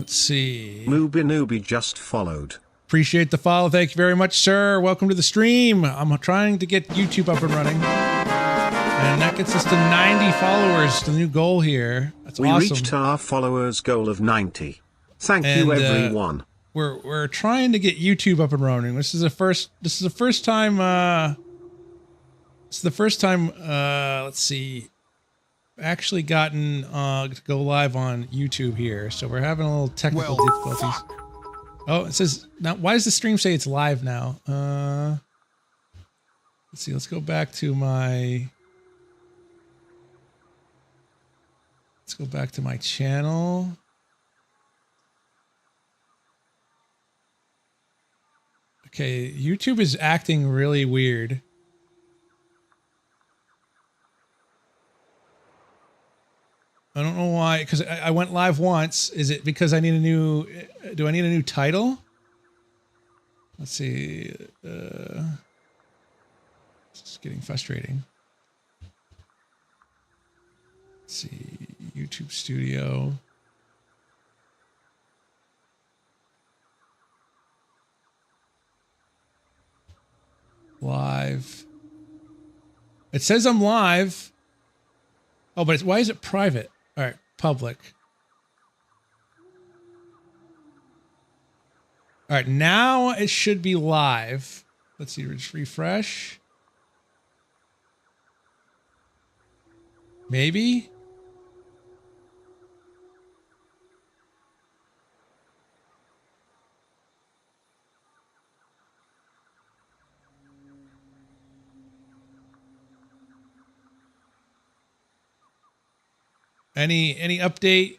Let's see. Mooby Nooby just followed. Appreciate the follow. Thank you very much, sir. Welcome to the stream. I'm trying to get YouTube up and running. And that gets us to 90 followers, the new goal here. That's awesome. We reached our followers goal of 90. Thank you, everyone. We're trying to get YouTube up and running. This is the first time let's see, actually gotten to go live on YouTube here. So we're having a little technical difficulties. Oh, it says now, why does the stream say it's live now? Let's see, let's go back to my channel. Okay, YouTube is acting really weird. I don't know why, because I went live once. Is it because I need a new, do I need a new title? Let's see. It's getting frustrating. Let's see, YouTube Studio. Live. It says I'm live. Oh, but why is it private? All right, public. All right, now it should be live. Let's see, just refresh. Maybe. Any update?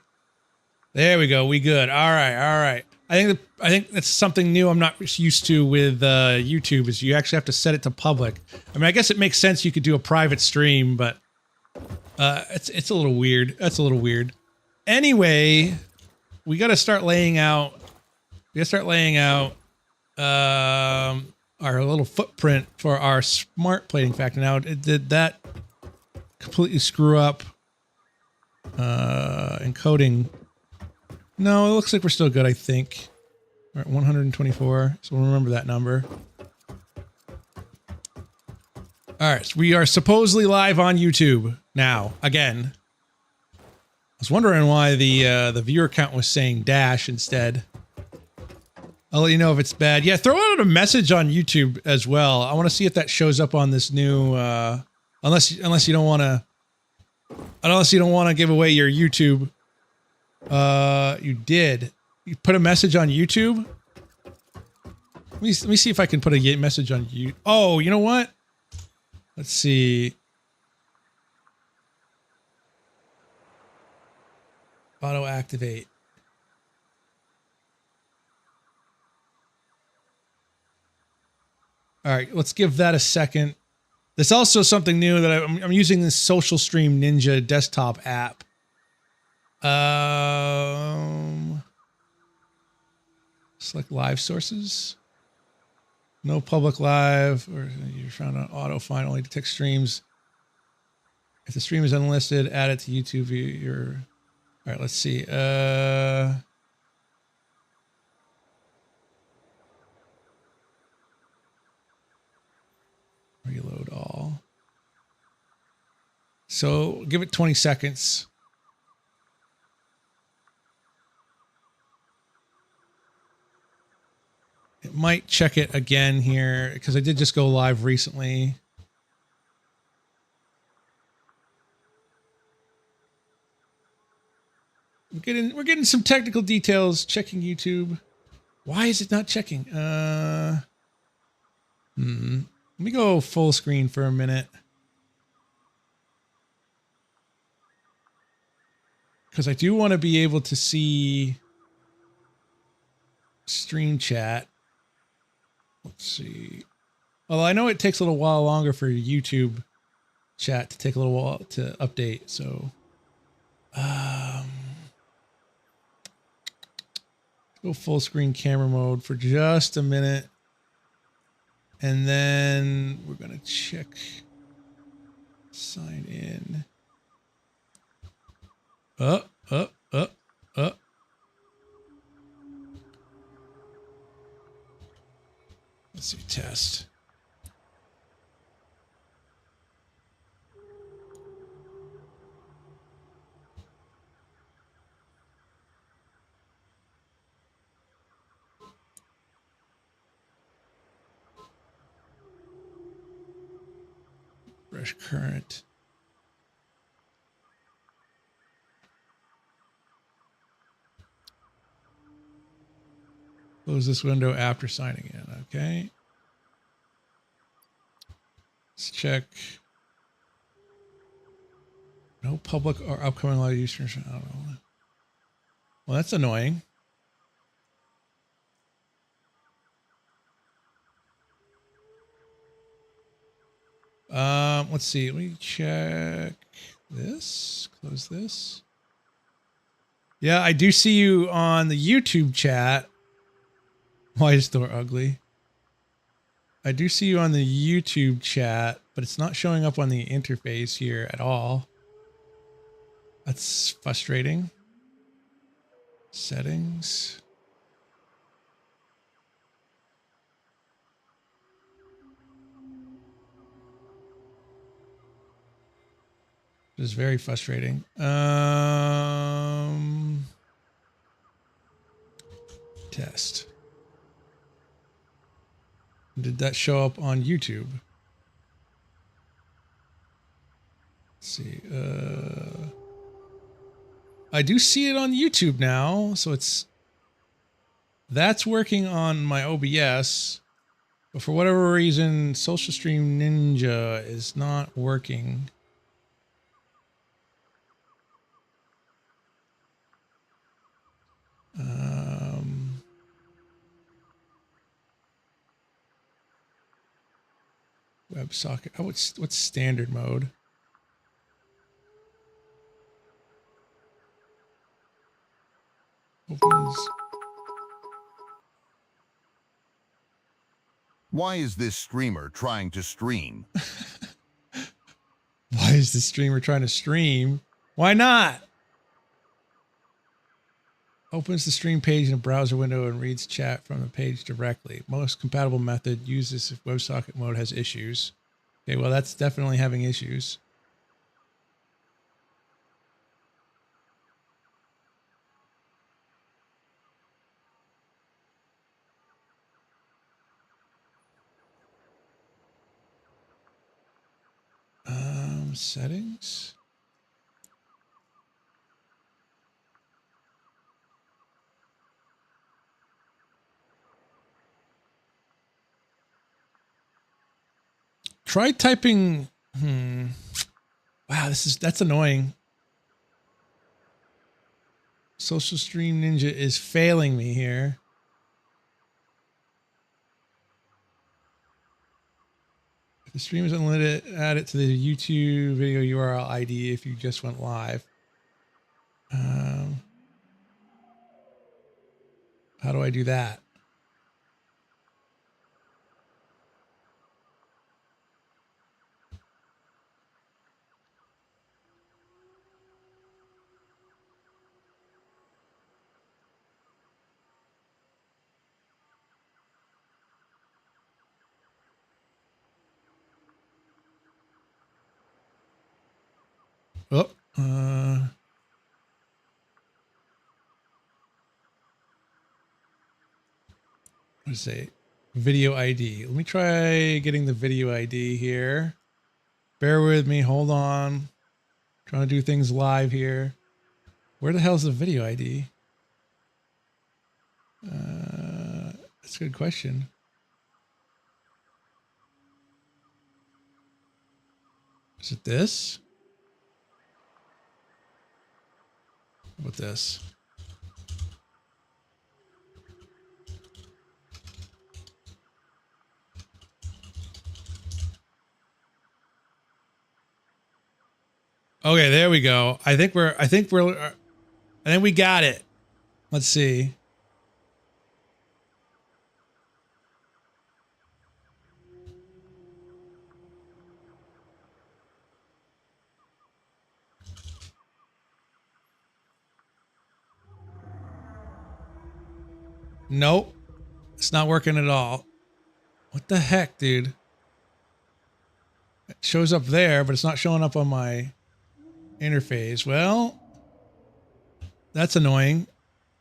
There we go. We good. All right. I think that's something new I'm not used to with YouTube is you actually have to set it to public. I mean, I guess it makes sense you could do a private stream, but it's a little weird. That's a little weird. Anyway, we got to start laying out. We got to start laying out our little footprint for our smart plating factory. Now, did that completely screw up encoding? No, it looks like we're still good, I think. We're at 124, so we'll remember that number. All right, so we are supposedly live on YouTube now, again. I was wondering why the viewer count was saying dash instead. I'll let you know if it's bad. Yeah, throw out a message on YouTube as well. I want to see if that shows up on this new, unless you don't want to, unless you don't want to give away your YouTube. You did. You put a message on YouTube? Let me see if I can put a message on you. Oh, you know what? Let's see. Auto activate. All right, let's give that a second. There's also something new that I'm using this Social Stream Ninja desktop app. Select live sources. No public live, or you found an auto find only detect streams. If the stream is unlisted, add it to YouTube. All right, let's see. Reload all. So give it 20 seconds. It might check it again here because I did just go live recently. We're getting some technical details. Checking YouTube. Why is it not checking? Let me go full screen for a minute. Because I do want to be able to see stream chat. Let's see. Well, I know it takes a little while longer for YouTube chat to take a little while to update. So, go full screen camera mode for just a minute. And then we're going to check sign in. dash current. Close this window after signing in. Okay. Let's check. No public or upcoming live users. I don't know. Well, that's annoying. Let's see. Let me check this. Close this. Yeah, I do see you on the YouTube chat. Why is the door ugly? I do see you on the YouTube chat, but it's not showing up on the interface here at all. That's frustrating. Settings. It is very frustrating. Test. Did that show up on YouTube? Let's see. I do see it on YouTube now, so that's working on my OBS, but for whatever reason, SocialStream Ninja is not working. WebSocket. Oh, what's standard mode? Opens. Why is this streamer trying to stream? Why is the streamer trying to stream? Why not? Opens the stream page in a browser window and reads chat from the page directly. Most compatible method uses if WebSocket mode has issues. Okay, well, that's definitely having issues. Settings. Try typing. Wow, that's annoying. SocialStream Ninja is failing me here. If the stream is unlimited, add it to the YouTube video URL ID if you just went live. How do I do that? Oh, let's say video ID. Let me try getting the video ID here. Bear with me. Hold on. Trying to do things live here. Where the hell is the video ID? That's a good question. Is it this? How about this? Okay, there we go. I think we got it. Let's see. Nope. It's not working at all. What the heck, dude? It shows up there, but it's not showing up on my interface. Well, that's annoying.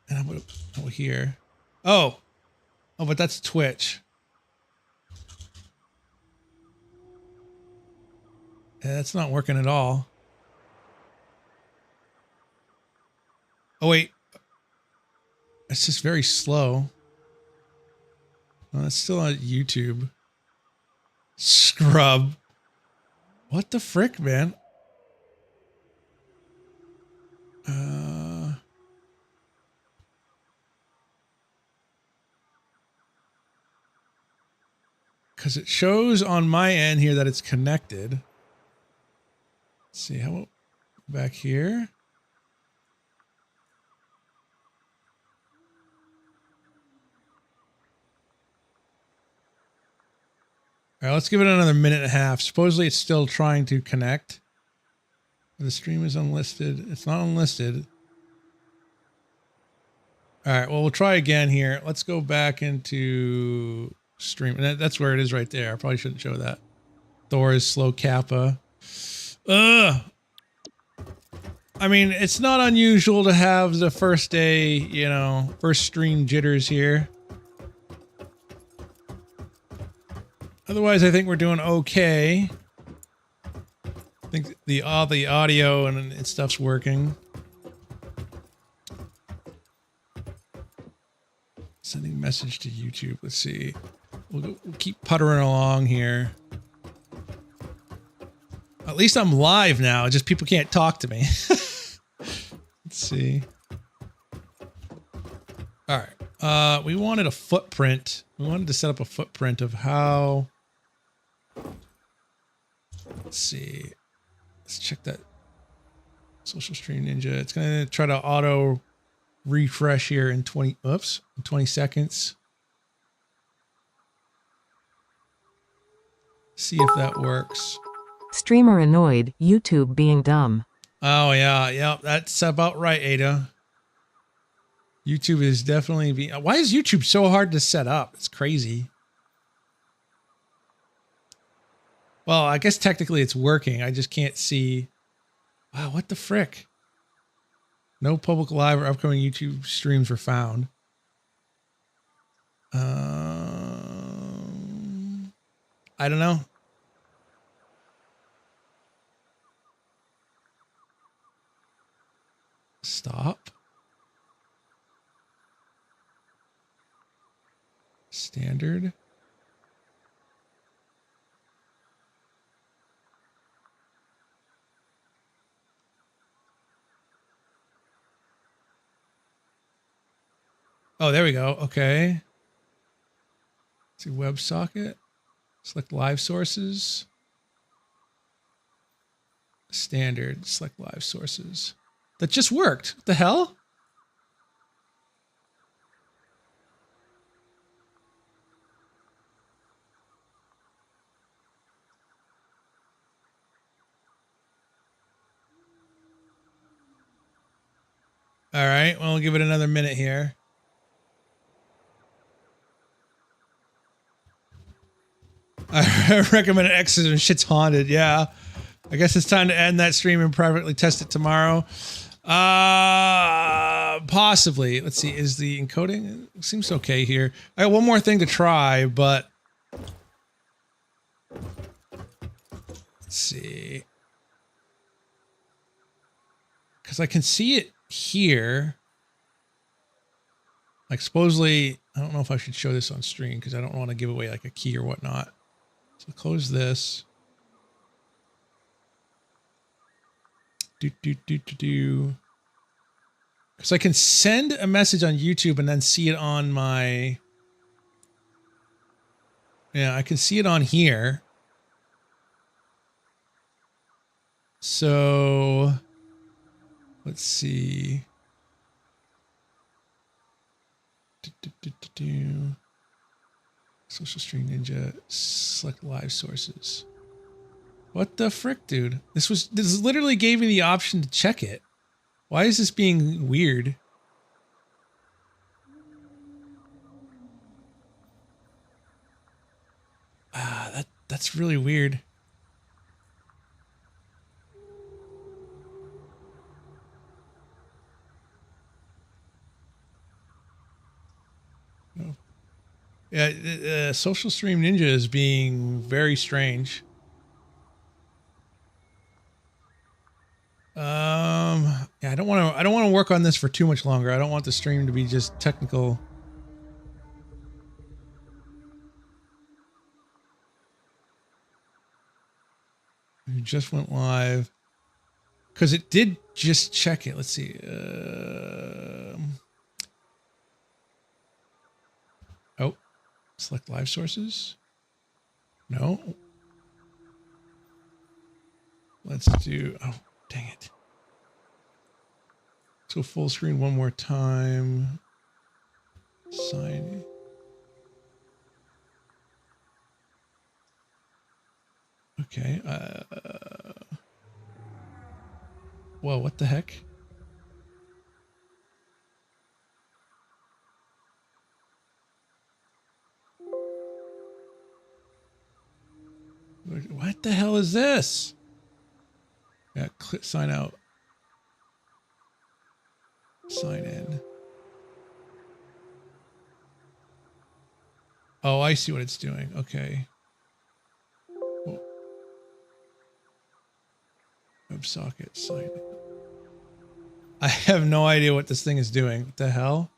And how about here? Oh, but that's Twitch. Yeah, that's not working at all. Oh, wait. It's just very slow. Oh, that's still on YouTube. Scrub. What the frick, man? Because it shows on my end here that it's connected. Let's see, how about back here? All right, let's give it another minute and a half. Supposedly it's still trying to connect. The stream is unlisted. It's not unlisted. All right, well, we'll try again here. Let's go back into stream. And that's where it is right there. I probably shouldn't show that. Thor is slow kappa. Ugh. I mean, it's not unusual to have the first day, you know, first stream jitters here. Otherwise, I think we're doing okay. I think the audio and stuff's working. Sending message to YouTube. Let's see. We'll keep puttering along here. At least I'm live now. Just people can't talk to me. Let's see. All right. We wanted a footprint. We wanted to set up a footprint of how. Let's see. Let's check that. Social Stream Ninja. It's going to try to auto refresh here in 20 seconds. See if that works. Streamer annoyed, YouTube being dumb. Oh yeah, that's about right, Ada. YouTube is definitely being. Why is YouTube so hard to set up? It's crazy. Well, I guess technically it's working. I just can't see. Wow, what the frick? No public live or upcoming YouTube streams were found. I don't know. Stop. Standard. Oh, there we go. Okay. Let's see, WebSocket. Select live sources. Standard. Select live sources. That just worked. What the hell? All right. Well, we'll give it another minute here. I recommend an exit when shit's haunted. Yeah. I guess it's time to end that stream and privately test it tomorrow. Possibly. Let's see. Is the encoding? It seems okay here. I got one more thing to try, but let's see. Because I can see it here. Like supposedly, I don't know if I should show this on stream because I don't want to give away like a key or whatnot. So close this. Because I can send a message on YouTube and then see it on my. Yeah, I can see it on here. So let's see. Social Stream Ninja, select live sources. What the frick, dude? This literally gave me the option to check it. Why is this being weird? That's really weird. Oh. Yeah, Social Stream Ninja is being very strange. Yeah, I don't want to work on this for too much longer. I don't want the stream to be just technical. We just went live because it did just check it. Let's see. Oh, select live sources. No. Let's do. Oh, dang it. Let's go full screen one more time. Sign. Okay. Whoa, what the heck? What the hell is this? Yeah, click sign out. Sign in. Oh, I see what it's doing. Okay. WebSocket sign in. I have no idea what this thing is doing. What the hell?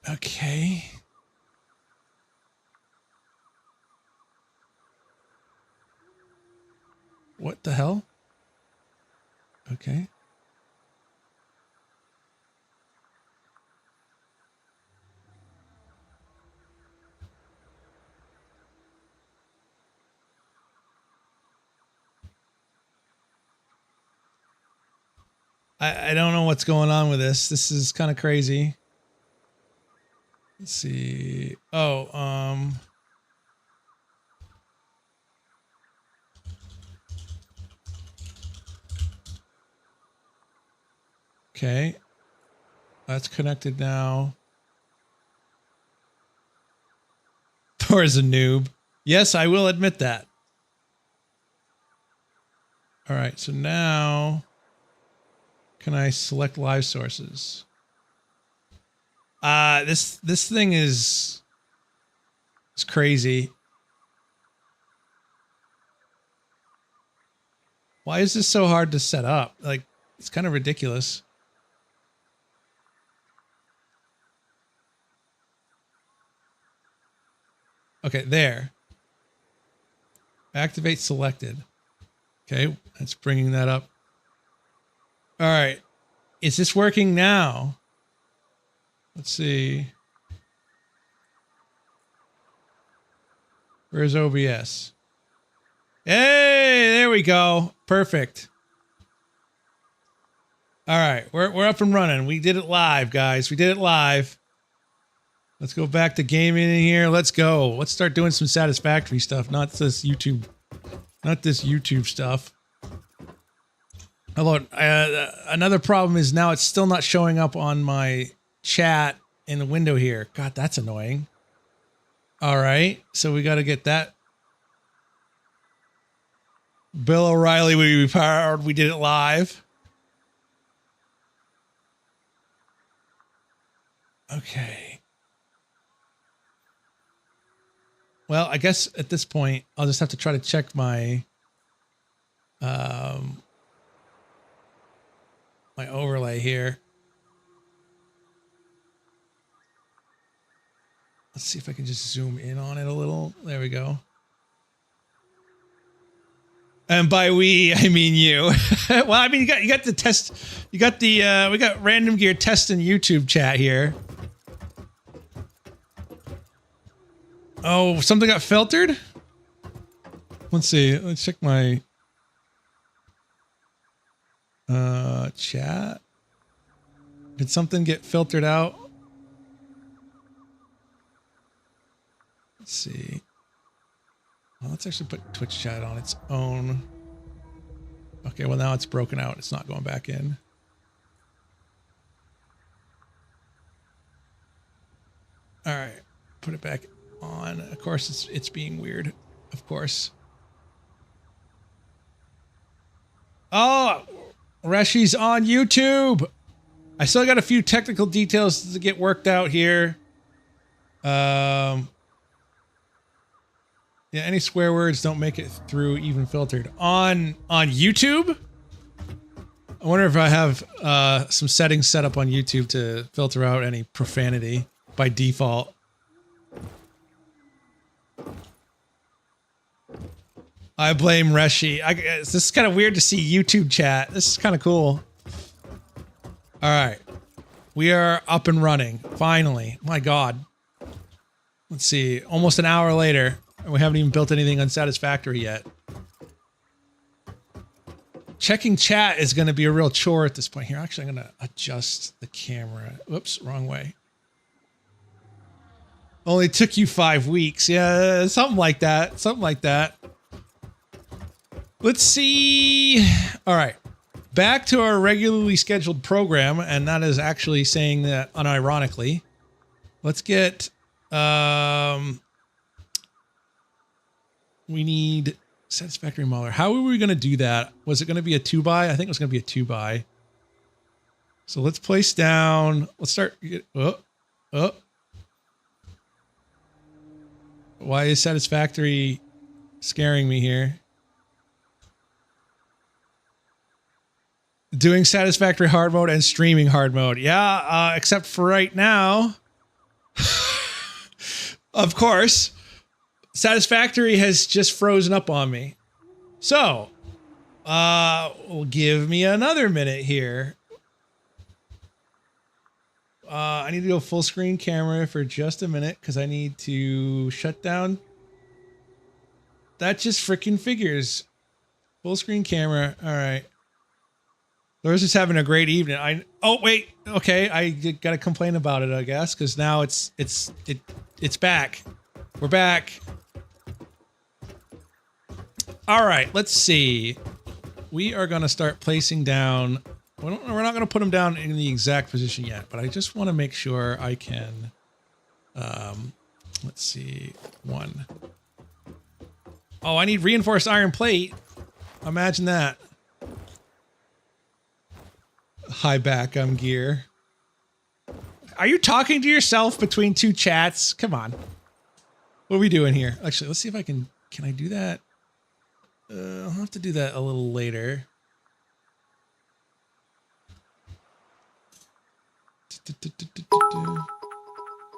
Okay. What the hell? Okay. I don't know what's going on with this. This is kind of crazy. Let's see. Oh, okay. That's connected now. Thor is a noob. Yes, I will admit that. All right, so now can I select live sources? This thing is it's crazy. Why is this so hard to set up? Like, it's kind of ridiculous. Okay, there. Activate selected. Okay, that's bringing that up. All right. Is this working now? Let's see. Where's OBS? Hey, there we go. Perfect. All right, we're up and running. We did it live, guys. We did it live. Let's go back to gaming in here. Let's go. Let's start doing some Satisfactory stuff, not this YouTube stuff. Hello. Another problem is now it's still not showing up on my chat in the window here. God, that's annoying. All right, so we got to get that. Bill O'Reilly, we powered. We did it live. Okay. Well, I guess at this point, I'll just have to try to check my my overlay here. Let's see if I can just zoom in on it a little. There we go. And by we, I mean you. Well, I mean, you got the test. You got the, we got Random Gear testing YouTube chat here. Oh, something got filtered? Let's see. Let's check my chat. Did something get filtered out? Let's see. Well, let's actually put Twitch chat on its own. Okay, well now it's broken out. It's not going back in. All right, put it back on. Of course, it's being weird. Of course. Oh, Reshi's on YouTube. I still got a few technical details to get worked out here. Yeah, any swear words don't make it through even filtered. On YouTube? I wonder if I have some settings set up on YouTube to filter out any profanity by default. I blame Reshi. This is kind of weird to see YouTube chat. This is kind of cool. All right. We are up and running. Finally. My God. Let's see. Almost an hour later. And we haven't even built anything on Satisfactory yet. Checking chat is going to be a real chore at this point. Here, actually, I'm going to adjust the camera. Whoops, wrong way. Only took you 5 weeks. Yeah, something like that. Something like that. Let's see. All right. Back to our regularly scheduled program, and that is actually saying that unironically. Let's get... we need Satisfactory Mauler. How are we going to do that? Was it going to be a 2x? I think it was going to be a 2x. So let's place down. Let's start. Why is Satisfactory scaring me here? Doing Satisfactory hard mode and streaming hard mode. Yeah, except for right now. Of course, Satisfactory has just frozen up on me. So, give me another minute here. I need to go full screen camera for just a minute because I need to shut down. That just freaking figures. Full screen camera. All right. Laura's just having a great evening. Oh wait, okay. I gotta complain about it, I guess, because now it's back. We're back. All right, let's see. We are gonna start placing down. We're not gonna put them down in the exact position yet, but I just want to make sure I can. Let's see. 1. Oh, I need reinforced iron plate. Imagine that. High back gear. Are you talking to yourself between two chats? Come on. What are we doing here? Actually, let's see if I can I do that? I'll have to do that a little later.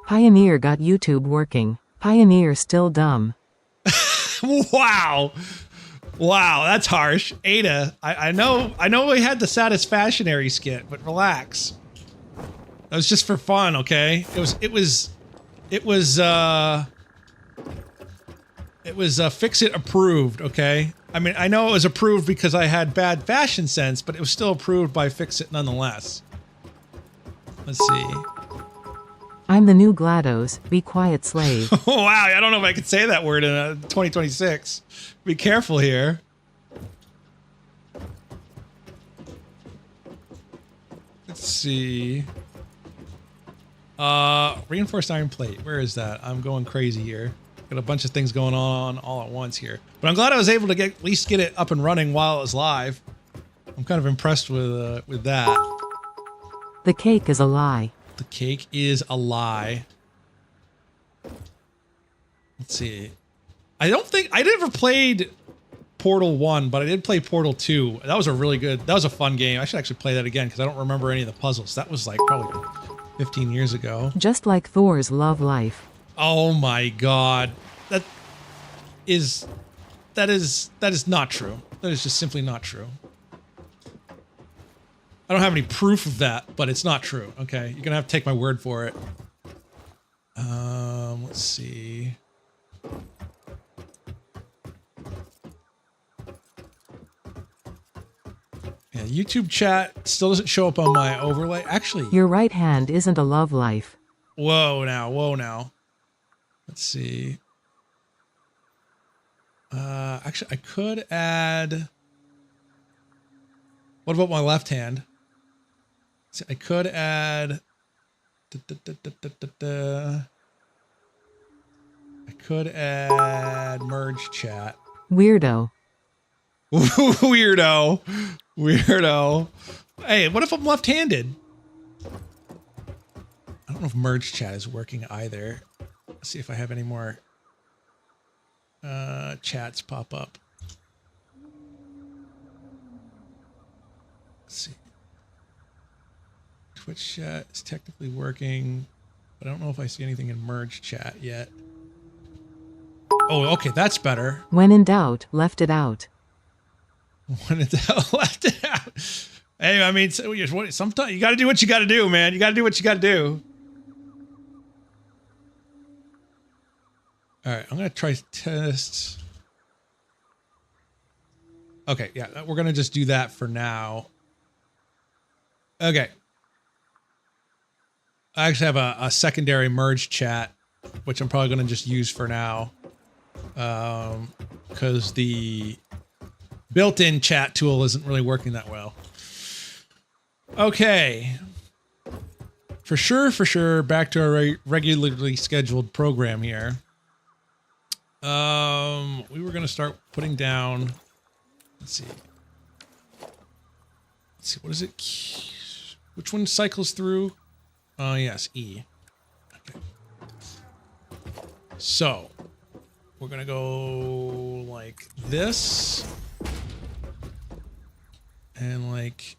Pioneer got YouTube working. Pioneer still dumb. Wow. Wow, that's harsh. Ada, I know we had the Satisfactory skit, but relax. That was just for fun, okay? It was Fix It approved, okay? I mean, I know it was approved because I had bad fashion sense, but it was still approved by Fix It nonetheless. Let's see. I'm the new GLaDOS. Be quiet, slave. Oh, wow, I don't know if I could say that word in 2026. Be careful here. Let's see. Reinforced iron plate. Where is that? I'm going crazy here. Got a bunch of things going on all at once here. But I'm glad I was able to at least get it up and running while it was live. I'm kind of impressed with that. The cake is a lie. The cake is a lie. Let's see. I don't think I never played Portal 1, but I did play Portal 2. That was a fun game. I should actually play that again because I don't remember any of the puzzles. That was like probably 15 years ago. Just like Thor's love life. Oh my God. That is not true. That is just simply not true. I don't have any proof of that, but it's not true. Okay, you're gonna have to take my word for it. Let's see. Yeah, YouTube chat still doesn't show up on my overlay. Actually, Your right hand isn't a love life. whoa now. Let's see. Actually, I could add. What about my left hand? See, I could add. I could add merge chat. Weirdo. Weirdo. Hey, what if I'm left-handed? I don't know if merge chat is working either. Let's see if I have any more. chats pop up. Let's see. Twitch chat is technically working, but I don't know if I see anything in merge chat yet. Oh, okay, that's better. When in doubt, left it out. When it's left it out. Hey, I mean, sometimes you got to do what you got to do, man. You got to do what you got to do. All right, I'm going to try test. Okay, yeah, we're going to just do that for now. Okay. I actually have a secondary merge chat, which I'm probably going to just use for now. Because the built-in chat tool isn't really working that well. Okay. For sure, back to our regularly scheduled program here. We were going to start putting down, let's see, what is it? Which one cycles through? Oh, yes, E. Okay. So, we're going to go like this. And like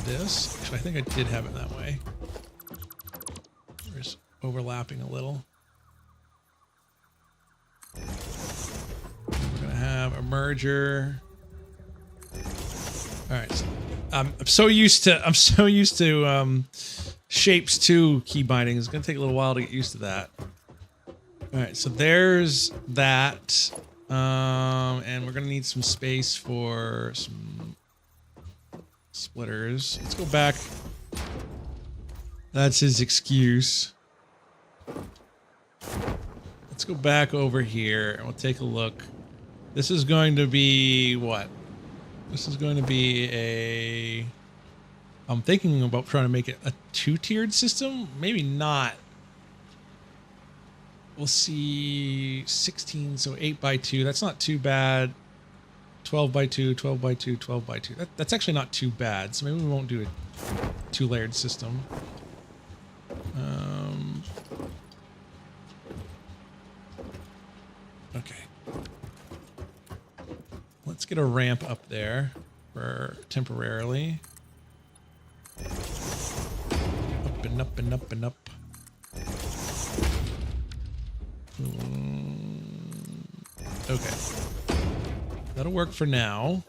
this. Actually, I think I did have it that way. There's overlapping a little. We're gonna have a merger. All right. So I'm so used to shapes 2 key binding. It's gonna take a little while to get used to that. All right. So there's that. And we're gonna need some space for some splitters. Let's go back. That's his excuse. Let's go back over here and we'll take a look. This is going to be what? This is going to be a... I'm thinking about trying to make it a 2-tiered system. Maybe not. We'll see 16, so 8 by 2. That's not too bad. 12 by 2, 12 by 2, 12 by 2. That's actually not too bad. So maybe we won't do a 2-layered system. Okay. Let's get a ramp up there for temporarily. Up and up and up and up. Okay. That'll work for now.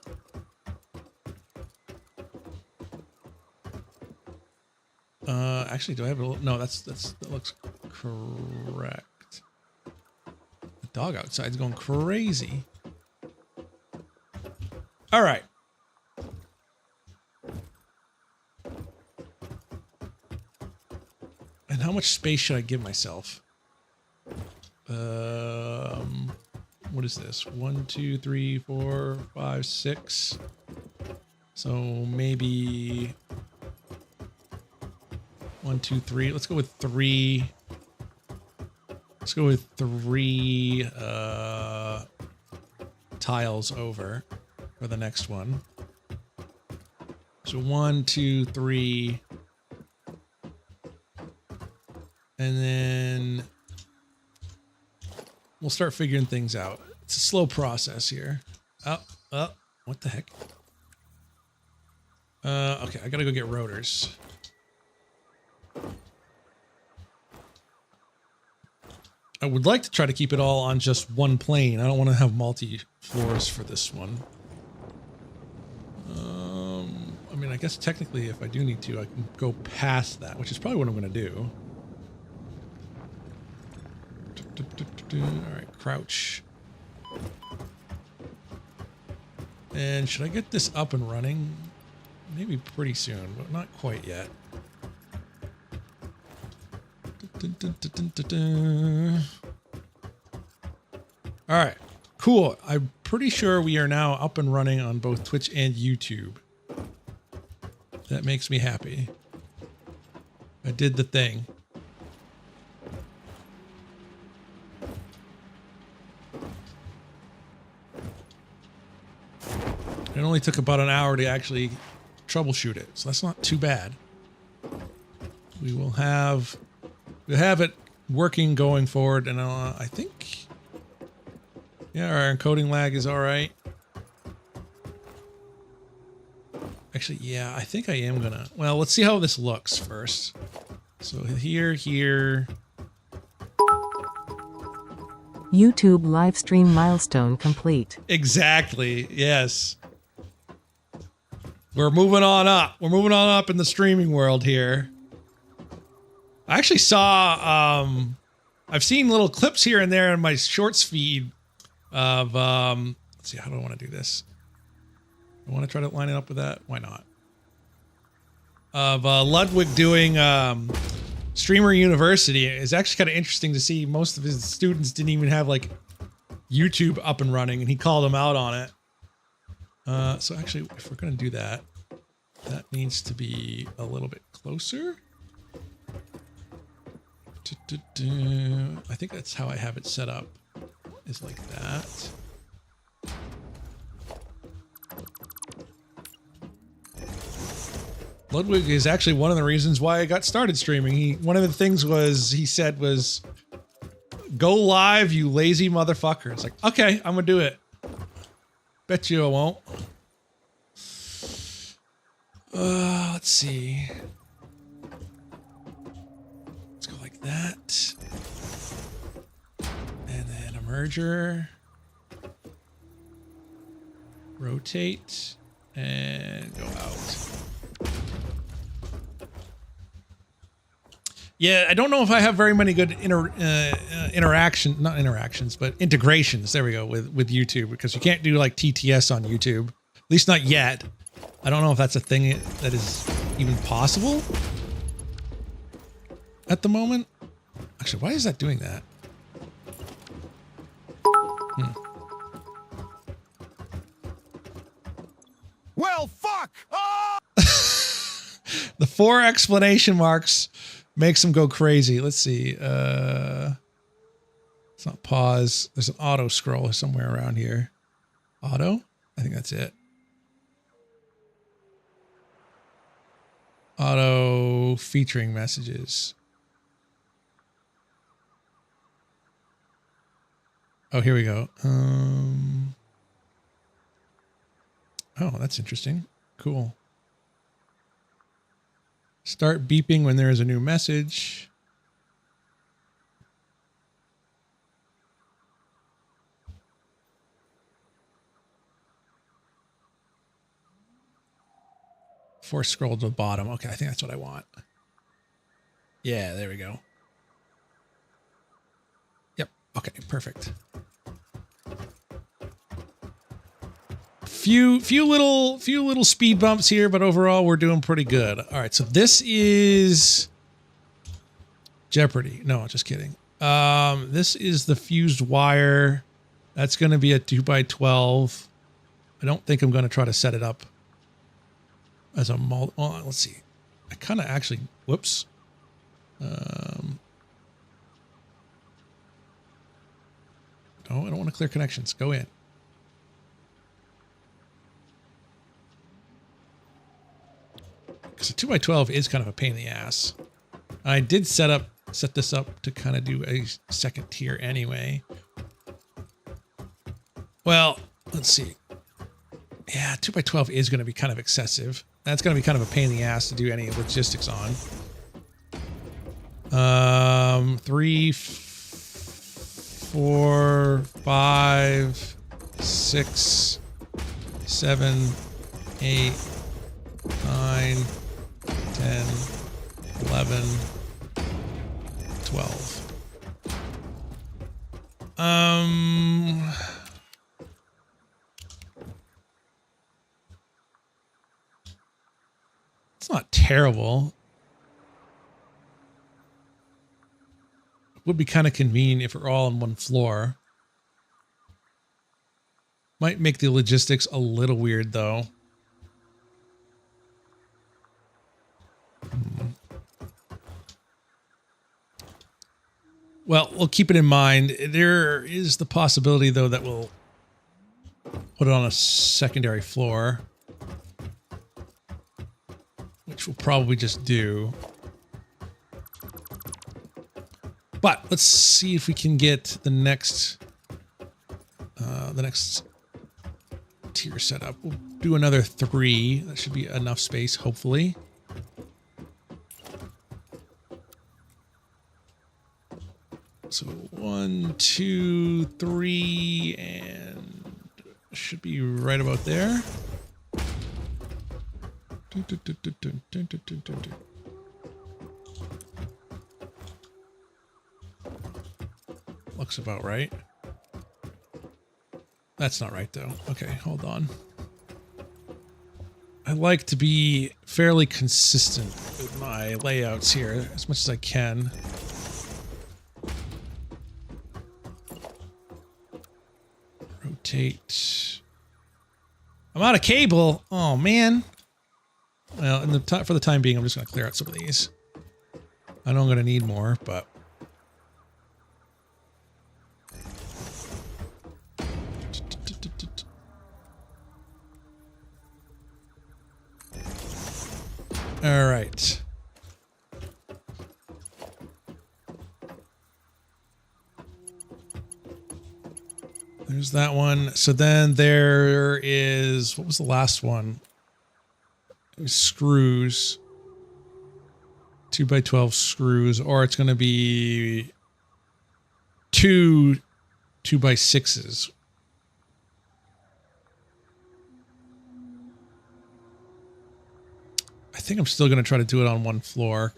Actually, do I have a little... No, that looks correct. The dog outside's going crazy. All right. And how much space should I give myself? What is this? 1, 2, 3, 4, 5, 6. So maybe 1, 2, 3. Let's go with 3. Let's go with 3 tiles over for the next one. So 1, 2, 3. And then we'll start figuring things out. It's a slow process here. Oh, what the heck? Okay, I gotta go get rotors. I would like to try to keep it all on just one plane. I don't want to have multi-floors for this one. I mean, I guess technically if I do need to, I can go past that, which is probably what I'm going to do. All right, crouch. And should I get this up and running? Maybe pretty soon, but not quite yet. All right, cool. I'm pretty sure we are now up and running on both Twitch and YouTube. That makes me happy. I did the thing. It only took about an hour to actually troubleshoot it, so that's not too bad. We'll have it working going forward, and I think Yeah, our encoding lag is all right. Actually, yeah, I think I am gonna. Well, let's see how this looks first. So here. YouTube live stream milestone complete. Exactly. Yes. We're moving on up. We're moving on up in the streaming world here. I actually saw, I've seen little clips here and there in my shorts feed of, let's see, how do I want to do this? I want to try to line it up with that. Why not? Of Ludwig doing Streamer University. It's actually kind of interesting to see most of his students didn't even have like YouTube up and running, and he called them out on it. So actually, if we're going to do that, that needs to be a little bit closer. I think that's how I have it set up, is like that. Ludwig is actually one of the reasons why I got started streaming. One of the things he said was, go live, you lazy motherfucker. It's like, okay, I'm gonna do it. Bet you I won't. Let's see. Let's go like that. And then a merger. Rotate. And go out. Yeah, I don't know if I have very many good integrations, there we go, with YouTube, because you can't do like TTS on YouTube, at least not yet. I don't know if that's a thing that is even possible at the moment. Actually, why is that doing that? Well, fuck! Oh! The 4 exclamation marks makes them go crazy. Let's see. It's not pause. There's an auto scroll somewhere around here. Auto? I think that's it. Auto featuring messages. Oh, here we go. Oh, that's interesting. Cool. Start beeping when there is a new message. Force scroll to the bottom. Okay, I think that's what I want. Yeah, there we go. Yep. Okay, perfect. Few little speed bumps here, but overall we're doing pretty good. All right, so this is Jeopardy. No, just kidding. This is the fused wire. That's going to be a 2x12. I don't think I'm going to try to set it up as a multi. Well, let's see. I kind of actually. Whoops. No, I don't want to clear connections. Go in. Because a 2x12 is kind of a pain in the ass. I did set this up to kind of do a second tier anyway. Well, let's see. Yeah, 2x12 is going to be kind of excessive. That's going to be kind of a pain in the ass to do any logistics on. 3, 4, 5, 6, 7, 8, 9, 10, 11, 12. It's not terrible. It would be kind of convenient if we're all on one floor. Might make the logistics a little weird though. Well, we'll keep it in mind. There is the possibility, though, that we'll put it on a secondary floor, which we'll probably just do. But let's see if we can get the next the next tier setup. We'll do another 3. That should be enough space, hopefully. So 1, 2, 3, and should be right about there. Looks about right. That's not right though. Okay, hold on. I like to be fairly consistent with my layouts here as much as I can. Rotate. I'm out of cable. Oh man. Well, in the for the time being, I'm just going to clear out some of these. I know I'm going to need more, but all right. There's that one. So then there is, what was the last one? It was screws. 2x12 screws, or it's going to be 2 2x6s. I think I'm still going to try to do it on one floor.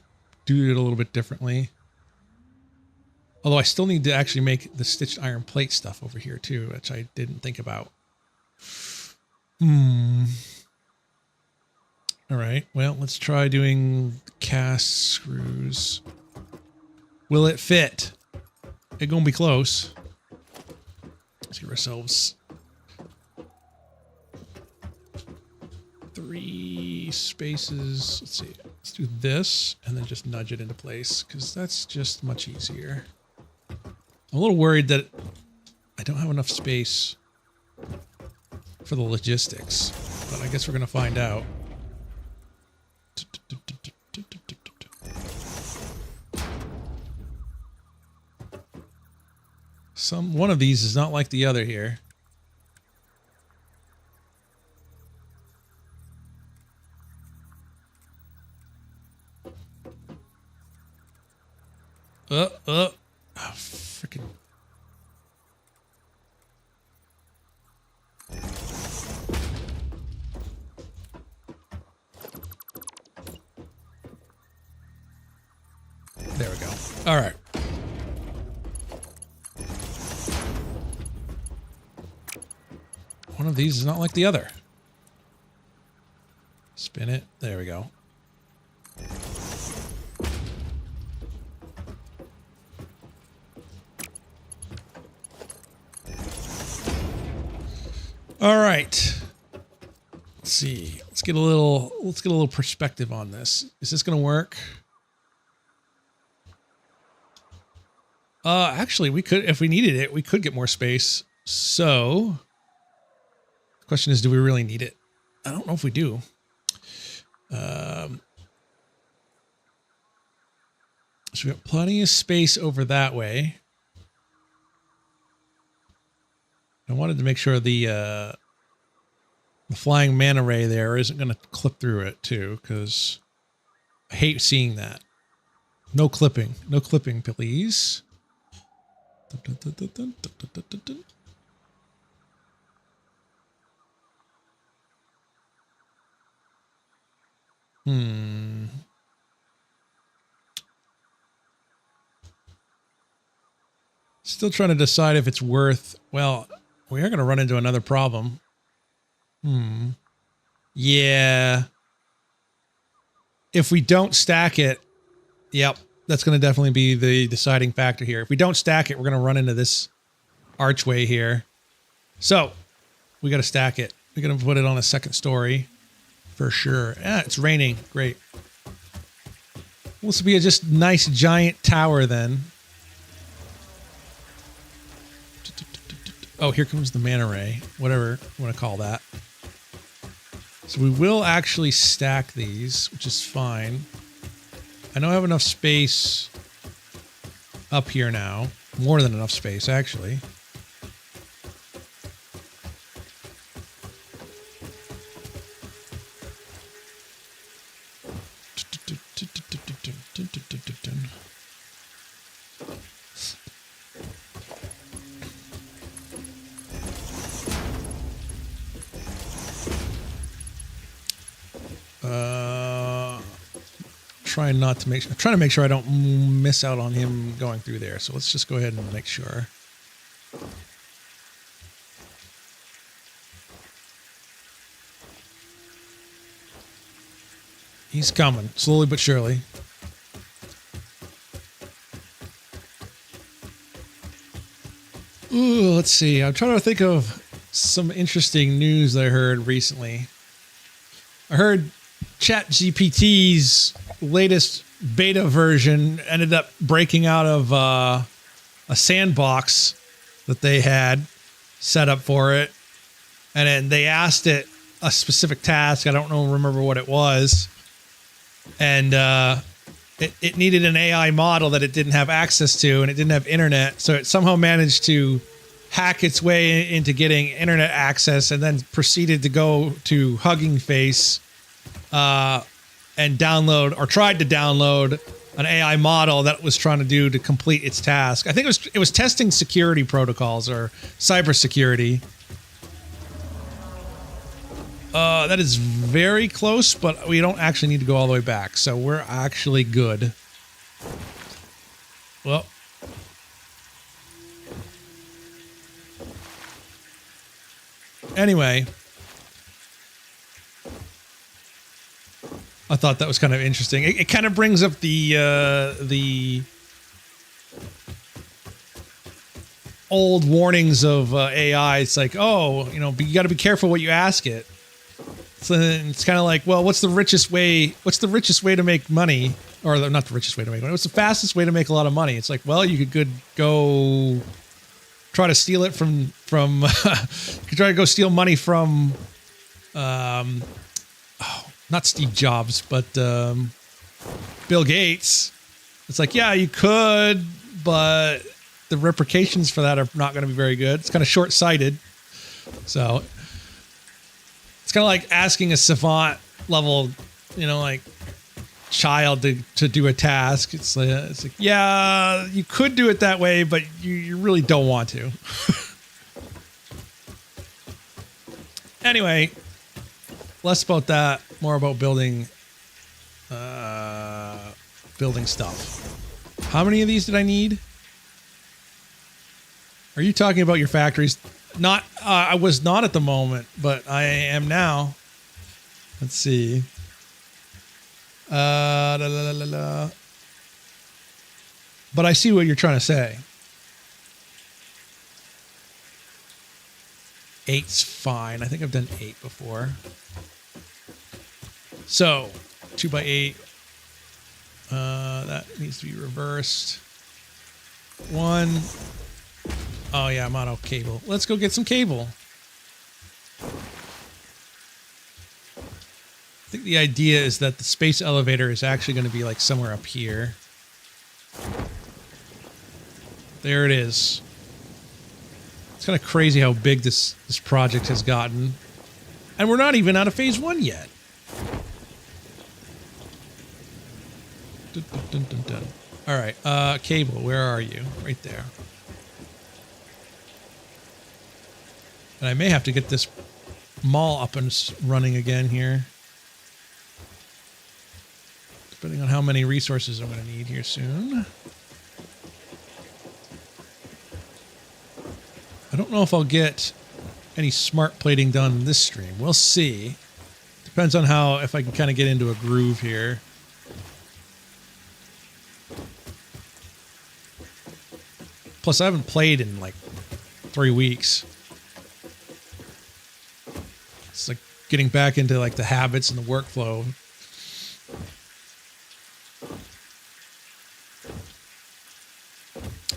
Do it a little bit differently. Although I still need to actually make the stitched iron plate stuff over here too, which I didn't think about. All right, well, let's try doing cast screws. Will it fit? It's gonna be close. Let's give ourselves 3 spaces. Let's see, let's do this and then just nudge it into place because that's just much easier. I'm a little worried that I don't have enough space for the logistics, but I guess we're gonna find out. One of these is not like the other here. Oh, freaking. There we go. All right. One of these is not like the other. Spin it. There we go. All right. Let's see. Let's get a little perspective on this. Is this going to work? Actually, we could, if we needed it, we could get more space. So the question is, do we really need it? I don't know if we do. So we got plenty of space over that way. I wanted to make sure the flying manta ray there isn't going to clip through it too, because I hate seeing that. No clipping, please. Still trying to decide if it's worth, well, we are going to run into another problem. Yeah. If we don't stack it, yep, that's going to definitely be the deciding factor here. If we don't stack it, we're going to run into this archway here. So we got to stack it. We're going to put it on a second story for sure. Yeah, it's raining. Great. This will be a just nice giant tower then. Oh, here comes the manta ray, whatever you want to call that. So we will actually stack these, which is fine. I know I have enough space up here now. More than enough space, actually. trying to make sure I don't miss out on him going through there. So let's just go ahead and make sure. He's coming slowly but surely. Ooh, let's see. I'm trying to think of some interesting news that I heard recently. I heard ChatGPT's latest beta version ended up breaking out of a sandbox that they had set up for it. And then they asked it a specific task. I don't remember what it was. And it needed an AI model that it didn't have access to, and it didn't have internet. So it somehow managed to hack its way into getting internet access, and then proceeded to go to Hugging Face and download, or tried to download, an AI model that was trying to complete its task. I think it was testing security protocols or cybersecurity. That is very close, but we don't actually need to go all the way back, so we're actually good. Well, anyway, I thought that was kind of interesting. It kind of brings up the old warnings of AI. It's like, oh, you got to be careful what you ask it. So it's kind of like, well, what's the richest way to make money? Or not the richest way to make money. What's the fastest way to make a lot of money? It's like, well, you could go try to steal it from you could try to go steal money from not Steve Jobs, but Bill Gates. It's like, yeah, you could, but the repercussions for that are not going to be very good. It's kind of short-sighted. So it's kind of like asking a savant level, like child to do a task. It's like, yeah, you could do it that way, but you really don't want to. Anyway, less about that, more about building stuff. How many of these did I need? Are you talking about your factories? Not, I was not at the moment, but I am now. Let's see. But I see what you're trying to say. 8's fine. I think I've done 8 before. So 2x8. That needs to be reversed. 1. Oh yeah, I'm out of cable. Let's go get some cable. I think the idea is that the space elevator is actually going to be like somewhere up here. There it is. It's kind of crazy how big this project has gotten. And we're not even out of phase 1 yet. Dun, dun, dun, dun, dun. All right, cable, where are you? Right there. And I may have to get this mall up and running again here. Depending on how many resources I'm going to need here soon. I don't know if I'll get any smart plating done this stream. We'll see. Depends on if I can kind of get into a groove here. Plus, I haven't played in like 3 weeks. It's like getting back into like the habits and the workflow.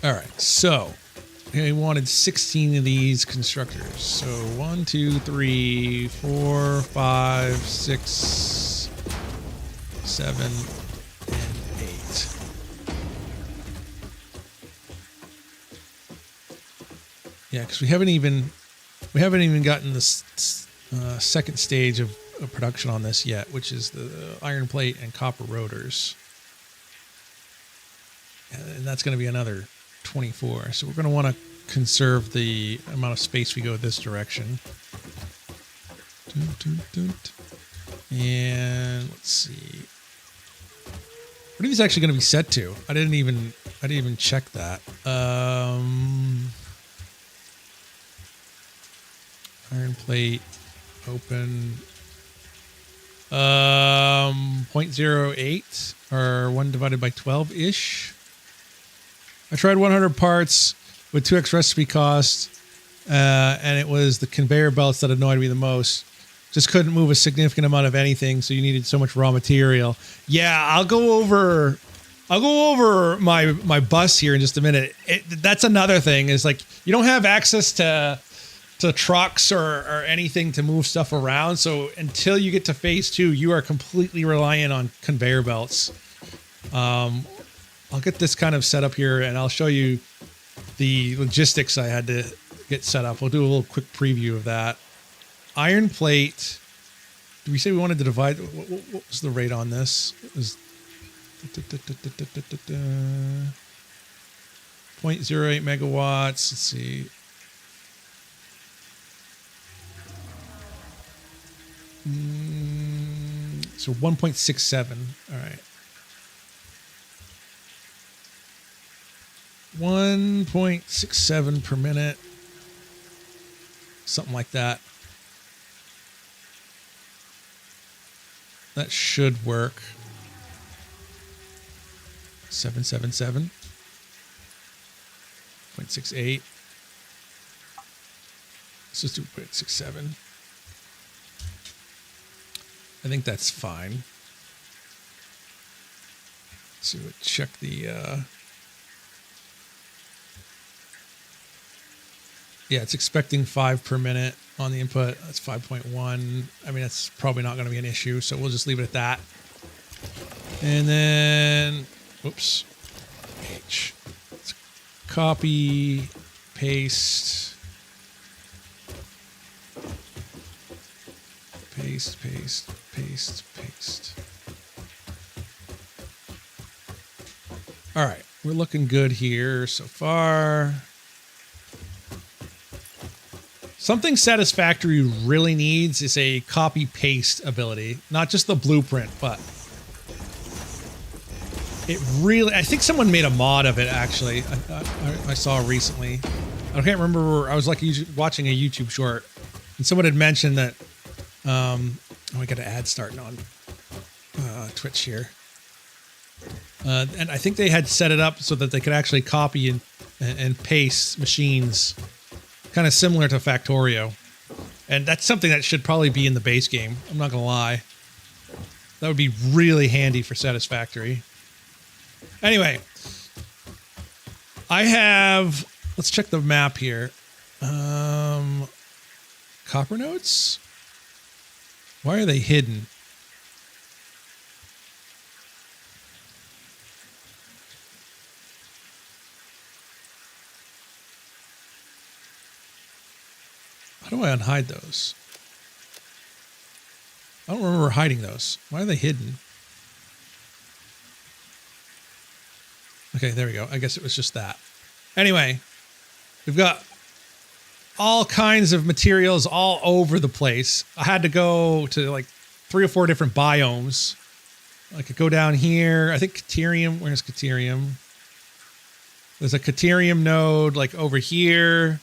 All right, so I wanted 16 of these constructors. So 1, 2, 3, 4, 5, 6, 7, and 8. Yeah, because we haven't even gotten this second stage of production on this yet, which is the iron plate and copper rotors, and that's going to be another 24. So we're going to want to conserve the amount of space we go this direction. And let's see. What are these actually going to be set to? I didn't even check that. Iron plate, open. 0.08 or 1 divided by 12 ish. I tried 100 parts with 2x recipe cost, and it was the conveyor belts that annoyed me the most. Just couldn't move a significant amount of anything, so you needed so much raw material. Yeah, I'll go over my bus here in just a minute. That's another thing is like you don't have access to trucks or anything to move stuff around. So until you get to phase 2, you are completely reliant on conveyor belts. I'll get this kind of set up here and I'll show you the logistics I had to get set up. We'll do a little quick preview of that. Iron plate. Did we say we wanted to divide? What was the rate on this? It was 0.08 megawatts. Let's see. So 1.67. All right. 1.67 per minute. Something like that. That should work. 777. 0.68. Let's just do 0.67. I think that's fine. So we'll check the yeah, it's expecting 5 per minute on the input. That's 5.1. I mean, that's probably not going to be an issue, so we'll just leave it at that. And then, oops, H. Let's copy, paste, paste, paste, paste, paste. All right, we're looking good here so far. Something Satisfactory really needs is a copy paste ability, not just the blueprint, but it really, I think someone made a mod of it actually. I saw recently. I can't remember, I was like watching a YouTube short and someone had mentioned that, oh, we got an ad starting on Twitch here. And I think they had set it up so that they could actually copy and paste machines. Kind of similar to Factorio. And that's something that should probably be in the base game. I'm not going to lie. That would be really handy for Satisfactory. Anyway. I have... Let's check the map here. Copper nodes? Why are they hidden? How do I unhide those? I don't remember hiding those. Why are they hidden? Okay, there we go. I guess it was just that. Anyway, we've got all kinds of materials all over the place. I had to go to like 3 or 4 different biomes. I could go down here. I think Caterium. Where's Caterium? There's a Caterium node like over here.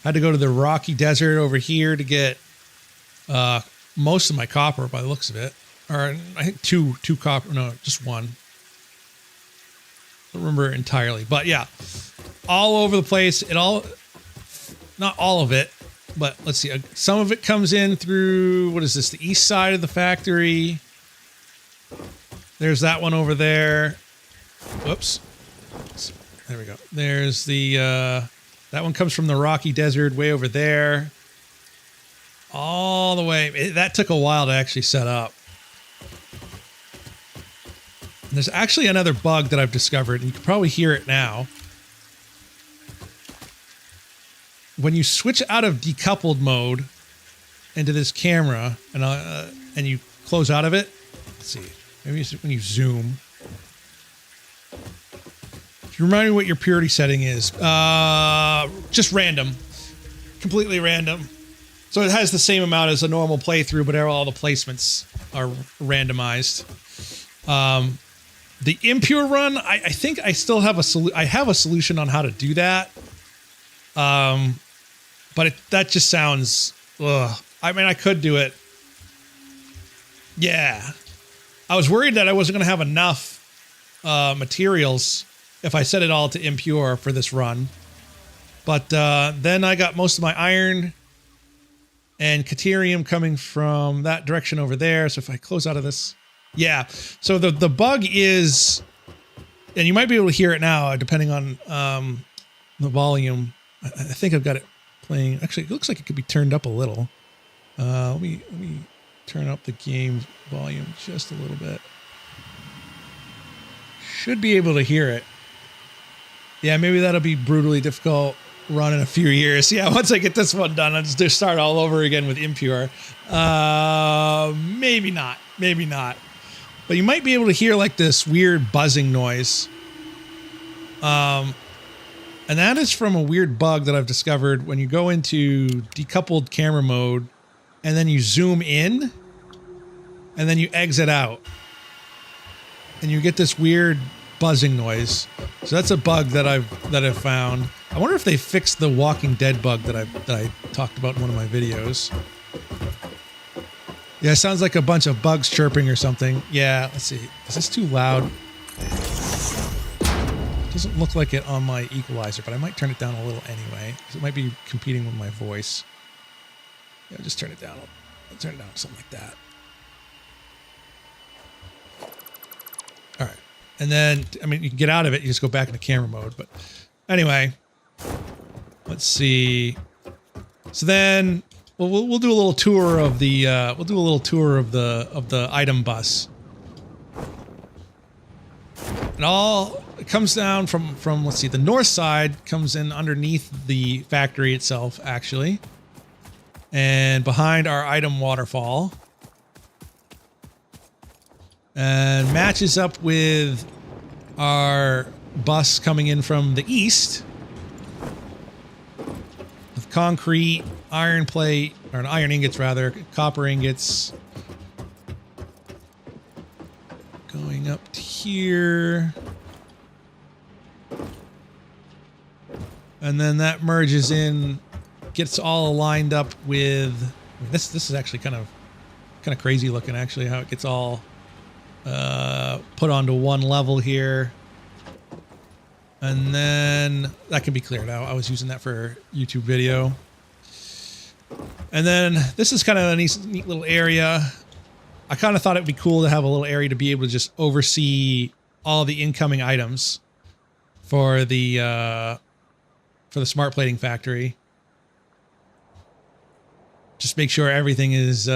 I had to go to the rocky desert over here to get most of my copper by the looks of it. Or I think two copper. No, just one. I don't remember entirely. But yeah, all over the place. It all, not all of it, but let's see. Some of it comes in through, what is this? The east side of the factory. There's that one over there. Whoops. There we go. There's the... that one comes from the rocky desert way over there. All the way. That took a while to actually set up. And there's actually another bug that I've discovered, and you can probably hear it now. When you switch out of decoupled mode into this camera, and you close out of it, let's see, maybe when you zoom. Remind me what your purity setting is. Just random. Completely random. So it has the same amount as a normal playthrough, but all the placements are randomized. The impure run, I think I still have I have a solution on how to do that. But that just sounds, ugh. I mean, I could do it. Yeah. I was worried that I wasn't going to have enough materials if I set it all to impure for this run. But then I got most of my iron and Caterium coming from that direction over there. So if I close out of this, yeah. So the bug is, and you might be able to hear it now, depending on the volume. I think I've got it playing. Actually, it looks like it could be turned up a little. Let me turn up the game volume just a little bit. Should be able to hear it. Yeah, maybe that'll be brutally difficult run in a few years. Yeah, once I get this one done, I'll just start all over again with impure. Maybe not. Maybe not. But you might be able to hear like this weird buzzing noise. And that is from a weird bug that I've discovered when you go into decoupled camera mode and then you zoom in and then you exit out. And you get this weird buzzing noise. So that's a bug that I've found. I wonder if they fixed the Walking Dead bug that I talked about in one of my videos. Yeah, it sounds like a bunch of bugs chirping or something. Yeah, let's see. Is this too loud? Doesn't look like it on my equalizer, but I might turn it down a little anyway, because it might be competing with my voice. Yeah, just turn it down. I'll turn it down to something like that. All right. And then, I mean, you can get out of it. You just go back into camera mode. But anyway, let's see. So then we'll do a little tour of the the item bus. And it comes down from let's see, the north side comes in underneath the factory itself, actually, and behind our item waterfall. And matches up with our bus coming in from the east with concrete, iron plate, or iron ingots rather, copper ingots. Going up to here. And then that merges in, gets all lined up with, I mean, this is actually kind of crazy looking, actually, how it gets all put onto one level here. And then that can be cleared out. I was using that for YouTube video. And then this is kind of a neat little area. I kind of thought it'd be cool to have a little area to be able to just oversee all the incoming items for the smart plating factory. Just make sure everything is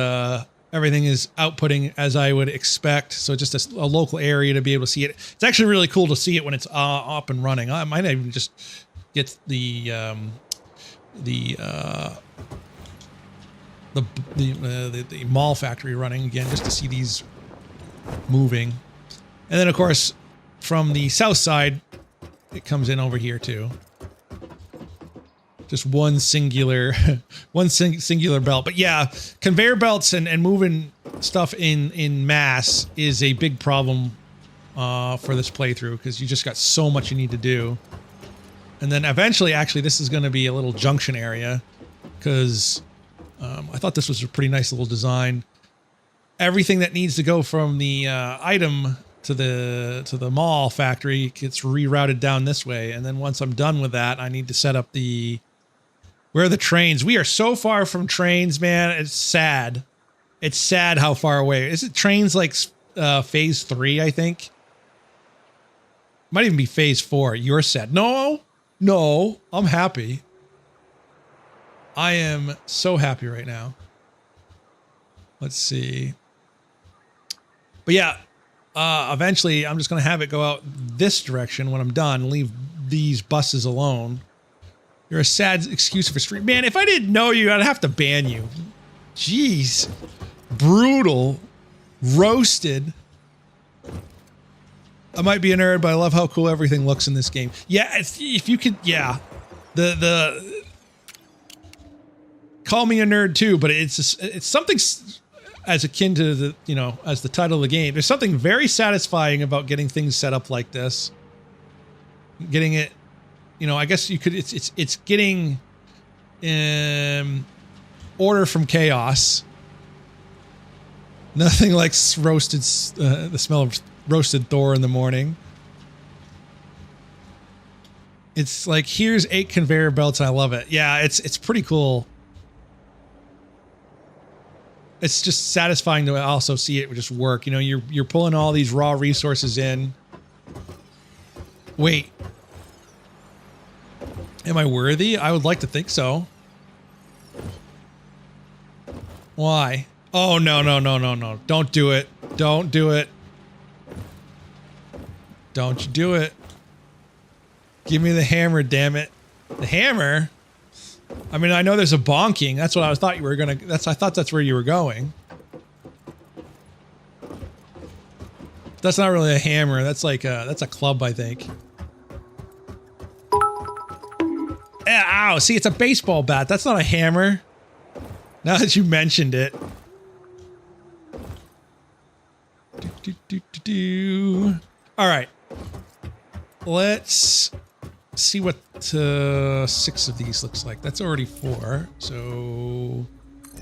outputting as I would expect. So just a local area to be able to see it. It's actually really cool to see it when it's up and running. I might even just get the mall factory running again just to see these moving. And then of course from the south side it comes in over here too. Just one singular belt. But yeah, conveyor belts and moving stuff in mass is a big problem for this playthrough, because you just got so much you need to do. And then eventually, actually, this is going to be a little junction area, because I thought this was a pretty nice little design. Everything that needs to go from the item to the mall factory gets rerouted down this way. And then once I'm done with that, I need to set up where are the trains? We are so far from trains, man. It's sad. It's sad how far away. Is it trains like phase 3, I think? Might even be phase 4. You're sad. No, I'm happy. I am so happy right now. Let's see. But yeah, eventually I'm just going to have it go out this direction when I'm done. Leave these buses alone. You're a sad excuse for stream. Man, if I didn't know you, I'd have to ban you. Jeez. Brutal. Roasted. I might be a nerd, but I love how cool everything looks in this game. Yeah, if you could, yeah. Call me a nerd too, but it's something as akin to the, you know, as the title of the game. There's something very satisfying about getting things set up like this. Getting it, you know, I guess you could, it's getting order from chaos. Nothing like roasted, the smell of roasted Thor in the morning. It's like, here's 8 conveyor belts and I love it. Yeah, it's pretty cool. It's just satisfying to also see it just work. You know, you're pulling all these raw resources in. Wait. Am I worthy? I would like to think so. Why? Oh, no, no, no, no, no. Don't do it. Don't do it. Don't you do it. Give me the hammer, damn it. The hammer? I mean, I know there's a bonking. That's what I thought you were gonna. I thought that's where you were going. That's not really a hammer. That's like that's a club, I think. Ow! See, it's a baseball bat. That's not a hammer. Now that you mentioned it. All right. Let's see what 6 of these looks like. That's already 4. So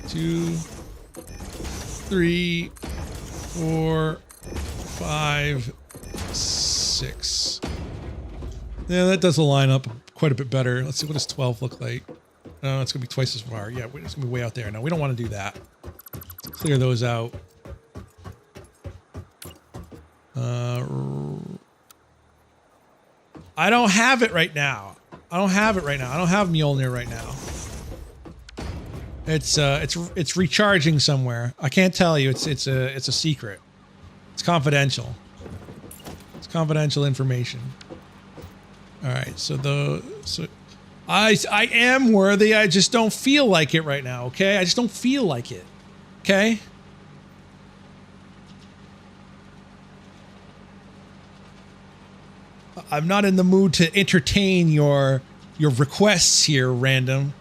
2, 3, 4, 5, 6. Yeah, that does line up quite a bit better. Let's see, what does 12 look like? Oh, it's gonna be twice as far. Yeah, it's gonna be way out there. No, we don't want to do that. Let's clear those out. I don't have it right now. I don't have Mjolnir right now. It's recharging somewhere. I can't tell you. It's a secret. It's confidential. It's confidential information. All right. So I am worthy. I just don't feel like it right now. Okay. I just don't feel like it. Okay. I'm not in the mood to entertain your requests here, random.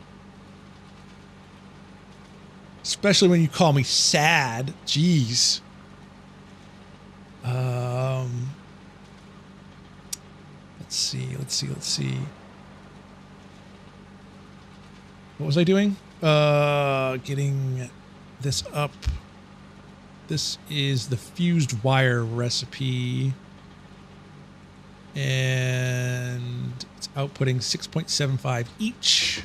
Especially when you call me sad. Jeez. Let's see. What was I doing? Getting this up. This is the fused wire recipe. And it's outputting 6.75 each.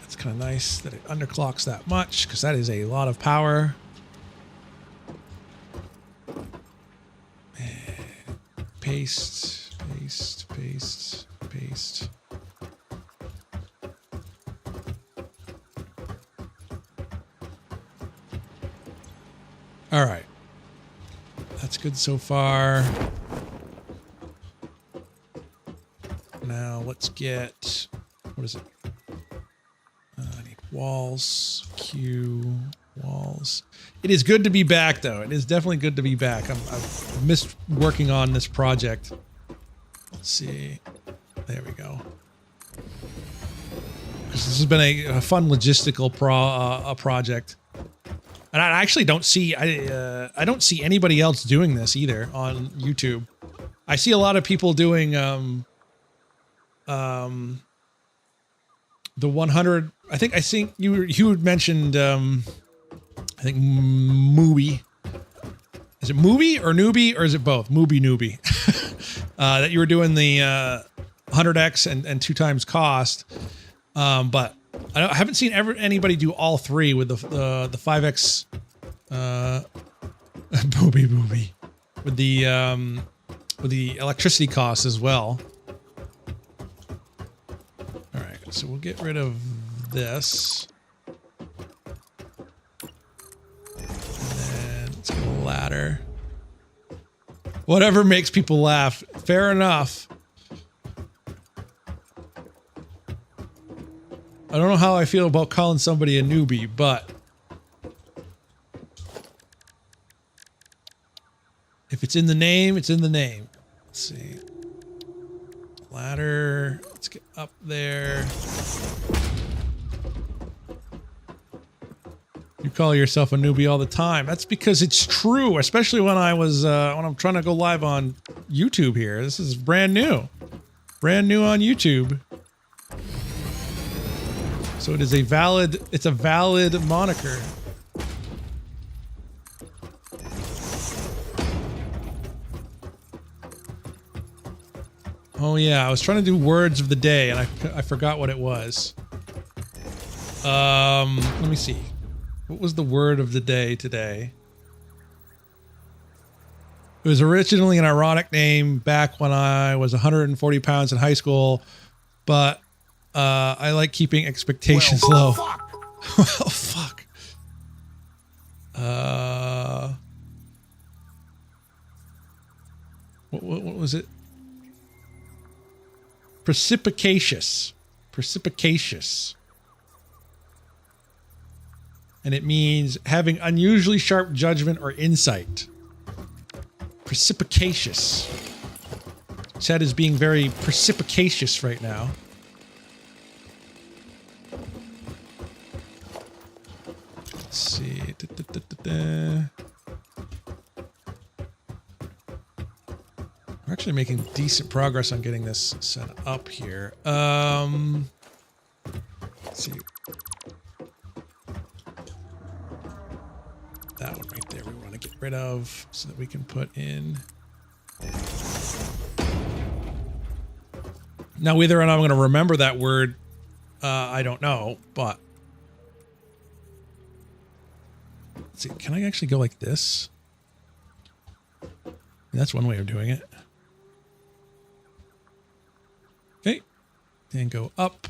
That's kind of nice that it underclocks that much, because that is a lot of power. And paste, paste, paste, paste. All right. That's good so far. Now let's get, what is it? I need walls, Q, walls. It is good to be back though. It is definitely good to be back. I've missed working on this project. Let's see. There we go. This has been a fun logistical project. And I actually don't see, I don't see anybody else doing this either on YouTube. I see a lot of people doing, the 100, I think you had mentioned, I think Mooby. Is it Mooby or Newbie, or is it both? Mooby Newbie. That you were doing the, 100x and 2 times cost. But I haven't seen anybody do all 3 with the 5x booby with the electricity costs as well. All right, so we'll get rid of this, and then let's get a ladder. Whatever makes people laugh. Fair enough. I don't know how I feel about calling somebody a newbie, but if it's in the name, it's in the name. Let's see. Ladder. Let's get up there. You call yourself a newbie all the time. That's because it's true, especially when I'm trying to go live on YouTube here. This is brand new. Brand new on YouTube. So it's a valid moniker. Oh yeah, I was trying to do words of the day and I forgot what it was. Let me see. What was the word of the day today? It was originally an ironic name back when I was 140 pounds in high school, but I like keeping expectations low. Fuck. Well, fuck. What was it? Precipitacious. Precipitacious. And it means having unusually sharp judgment or insight. Precipitacious. Chad is being very precipitacious right now. Let's see. We're actually making decent progress on getting this set up here. Let's see. That one right there we want to get rid of so that we can put in. Now, whether or not I'm going to remember that word, I don't know, but let's see. Can I actually go like this? That's one way of doing it. Okay. Then go up.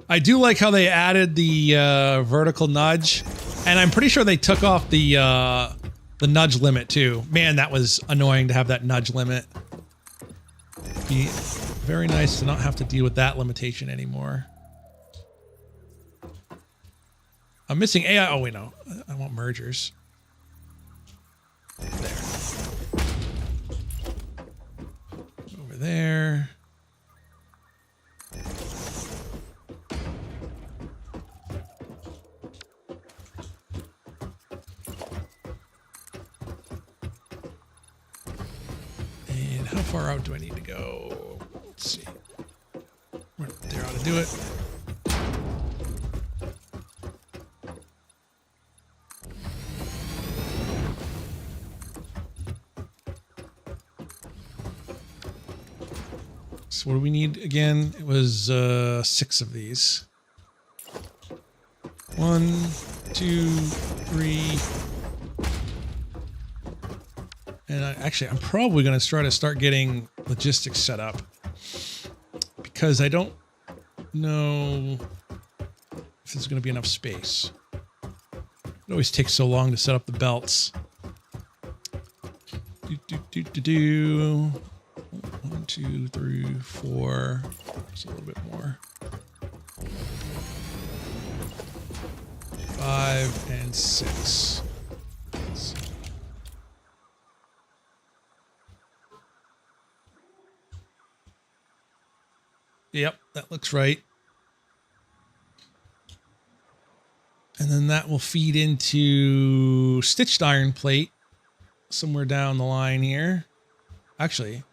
I do like how they added the vertical nudge, and I'm pretty sure they took off the nudge limit too. Man, that was annoying to have that nudge limit. Be very nice to not have to deal with that limitation anymore. I'm missing AI. Oh wait, no, I want mergers. There. Over there. How far out do I need to go? Let's see. Right there ought to do it. So what do we need again? It was 6 of these. 1, 2, 3. And I'm probably going to try to start getting logistics set up because I don't know if there's going to be enough space. It always takes so long to set up the belts. 1, 2, 3, 4. Just a little bit more. 5 and 6. Yep, that looks right. And then that will feed into stitched iron plate somewhere down the line here. Actually,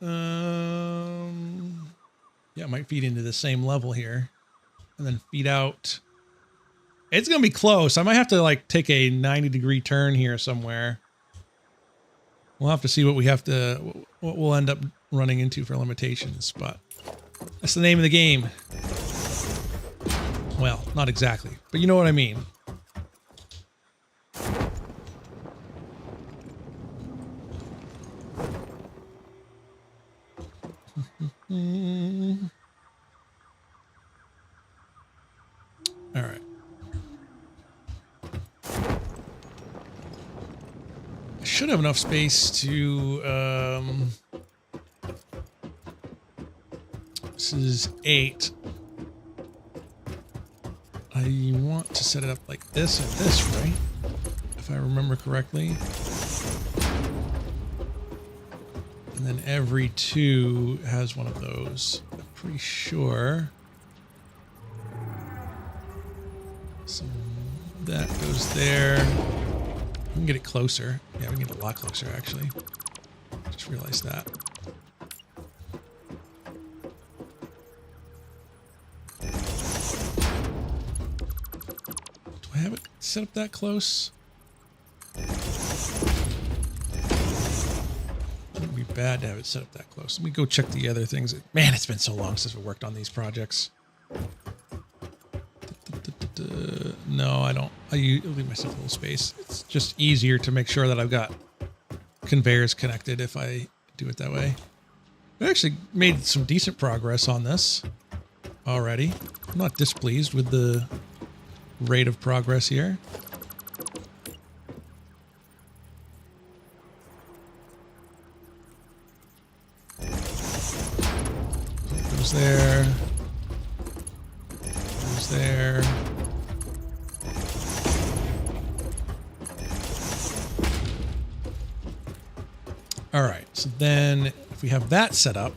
yeah, it might feed into the same level here and then feed out. It's going to be close. I might have to like take a 90-degree turn here somewhere. We'll have to see what what we'll end up running into for limitations, but that's the name of the game. Well, not exactly, but you know what I mean. All right. I should have enough space to this is 8. I want to set it up like this and this, right? If I remember correctly. And then every 2 has one of those. I'm pretty sure. So that goes there. We can get it closer. Yeah, we can get it a lot closer, actually. Just realized that. Do I have it set up that close? It would be bad to have it set up that close. Let me go check the other things. Man, it's been so long since we worked on these projects. No, I don't. I leave myself a little space. It's just easier to make sure that I've got conveyors connected if I do it that way. We actually made some decent progress on this already. I'm not displeased with the rate of progress here. Goes there. Goes there. All right, so then if we have that set up,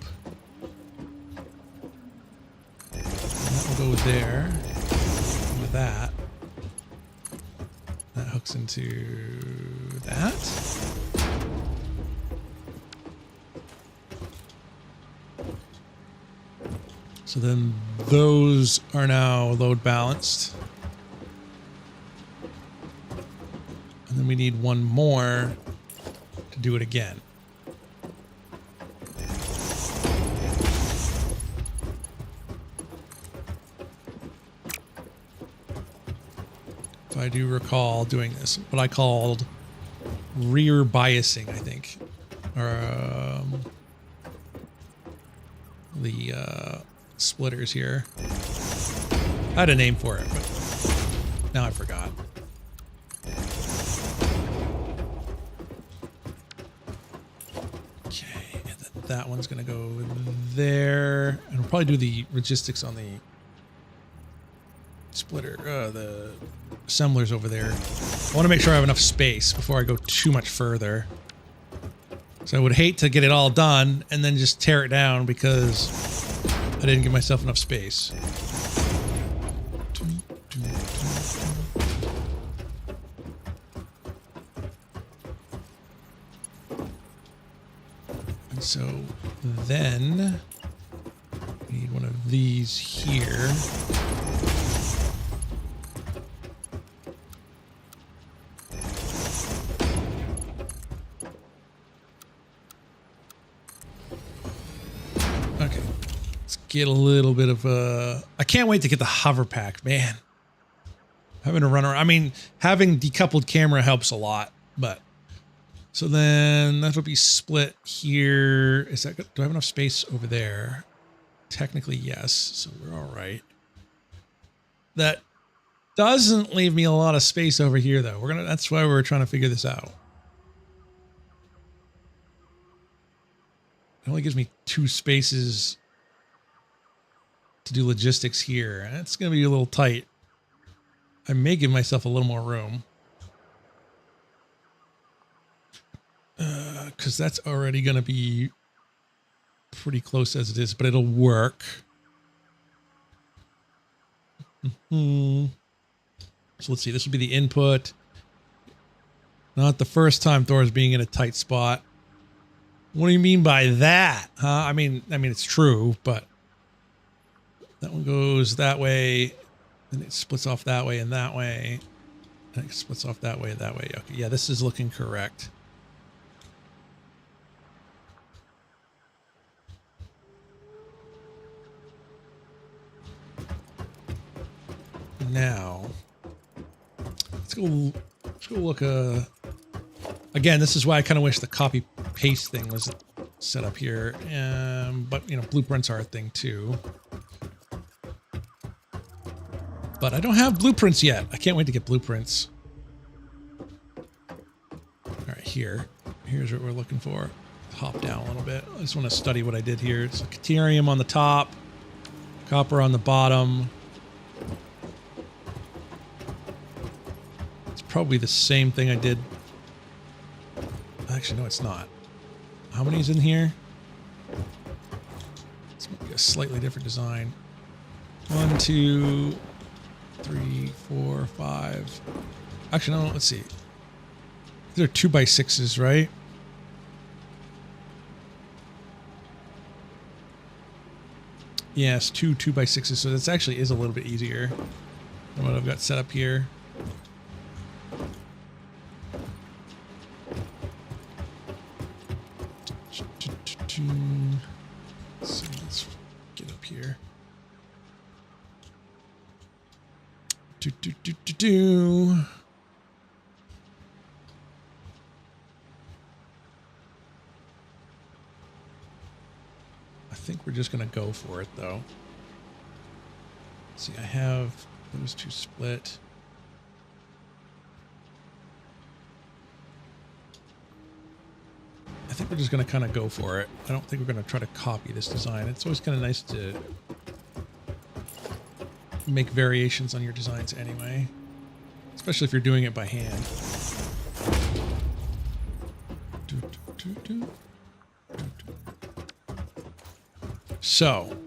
that will go there with that. That hooks into that. So then those are now load balanced. And then we need one more to do it again. If I do recall doing this, what I called rear biasing, I think, or the splitters here. I had a name for it, but now I forgot. Okay, and then that one's gonna go there, and we'll probably do the logistics on the splitter, the assemblers over there. I want to make sure I have enough space before I go too much further. So I would hate to get it all done and then just tear it down because I didn't give myself enough space. And so then we need one of these here. Okay, let's get a little bit of I can't wait to get the hover pack, man. Having to run around. I mean, having decoupled camera helps a lot, but so then that'll be split here. Is that good? Do I have enough space over there? Technically, yes. So we're all right. That doesn't leave me a lot of space over here, though. That's why we're trying to figure this out. It only gives me 2 spaces to do logistics here. That's going to be a little tight. I may give myself a little more room. Because that's already going to be pretty close as it is, but it'll work. So let's see. This will be the input. Not the first time Thor's being in a tight spot. What do you mean by that? Huh? I mean, it's true, but that one goes that way, then it splits off that way and that way, and it splits off that way and that way. Okay, yeah, this is looking correct. Now, let's go look. Again, this is why I kind of wish the copy paste thing was set up here. But you know, blueprints are a thing too. But I don't have blueprints yet. I can't wait to get blueprints. All right, here's what we're looking for. Hop down a little bit. I just want to study what I did here. It's Caterium on the top, copper on the bottom. It's probably the same thing I did. Actually, no, it's not. How many is in here? This might be a slightly different design. 1, 2, 3, 4, 5. Actually, no, let's see. They're 2x6s, right? Yes, two 2x6s. So this actually is a little bit easier than what I've got set up here. So let's get up here. I think we're just going to go for it, though. Let's see, I have those two split. I think we're just going to kind of go for it. I don't think we're going to try to copy this design. It's always kind of nice to make variations on your designs anyway, especially if you're doing it by hand. So,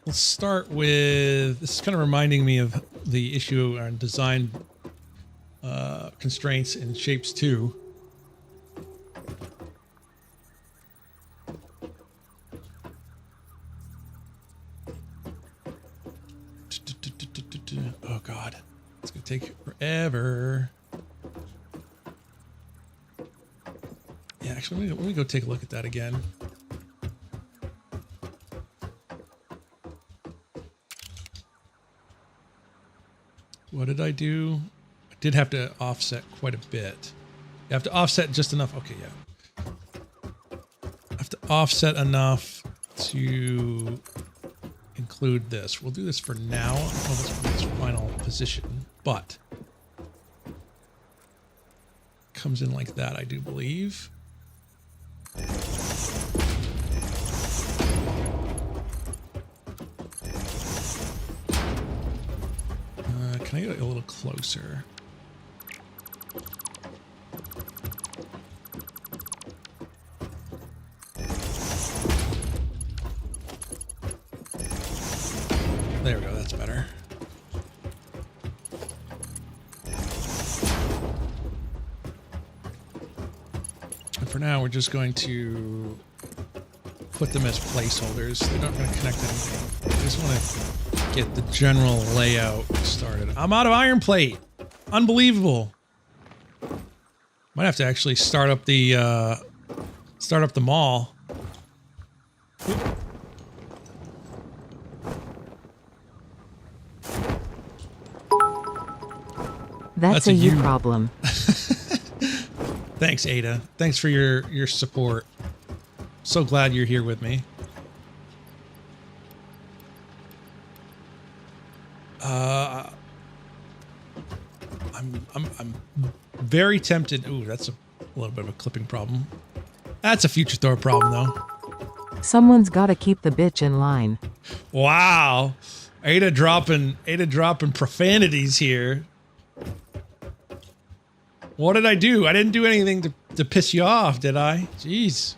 let's start with, this is kind of reminding me of the issue on design constraints in Shapes 2. Oh God, it's gonna take forever. Yeah, actually, let me go take a look at that again. What did I do? I did have to offset quite a bit. You have to offset just enough. Okay, yeah. I have to offset enough to include this. We'll do this for now. I don't know if it's for its final position, but comes in like that, I do believe. Can I get a little closer? There we go, that's better. And for now, we're just going to put them as placeholders. They're not going to connect anything. I just want to get the general layout started. I'm out of iron plate. Unbelievable. Might have to actually start up the mall. Oop. That's a you problem. Thanks, Ada. Thanks for your support. So glad you're here with me. I'm very tempted. Ooh, that's a little bit of a clipping problem. That's a future Thor problem, though. Someone's got to keep the bitch in line. Wow, Ada dropping profanities here. What did I do? I didn't do anything to piss you off, did I? Jeez.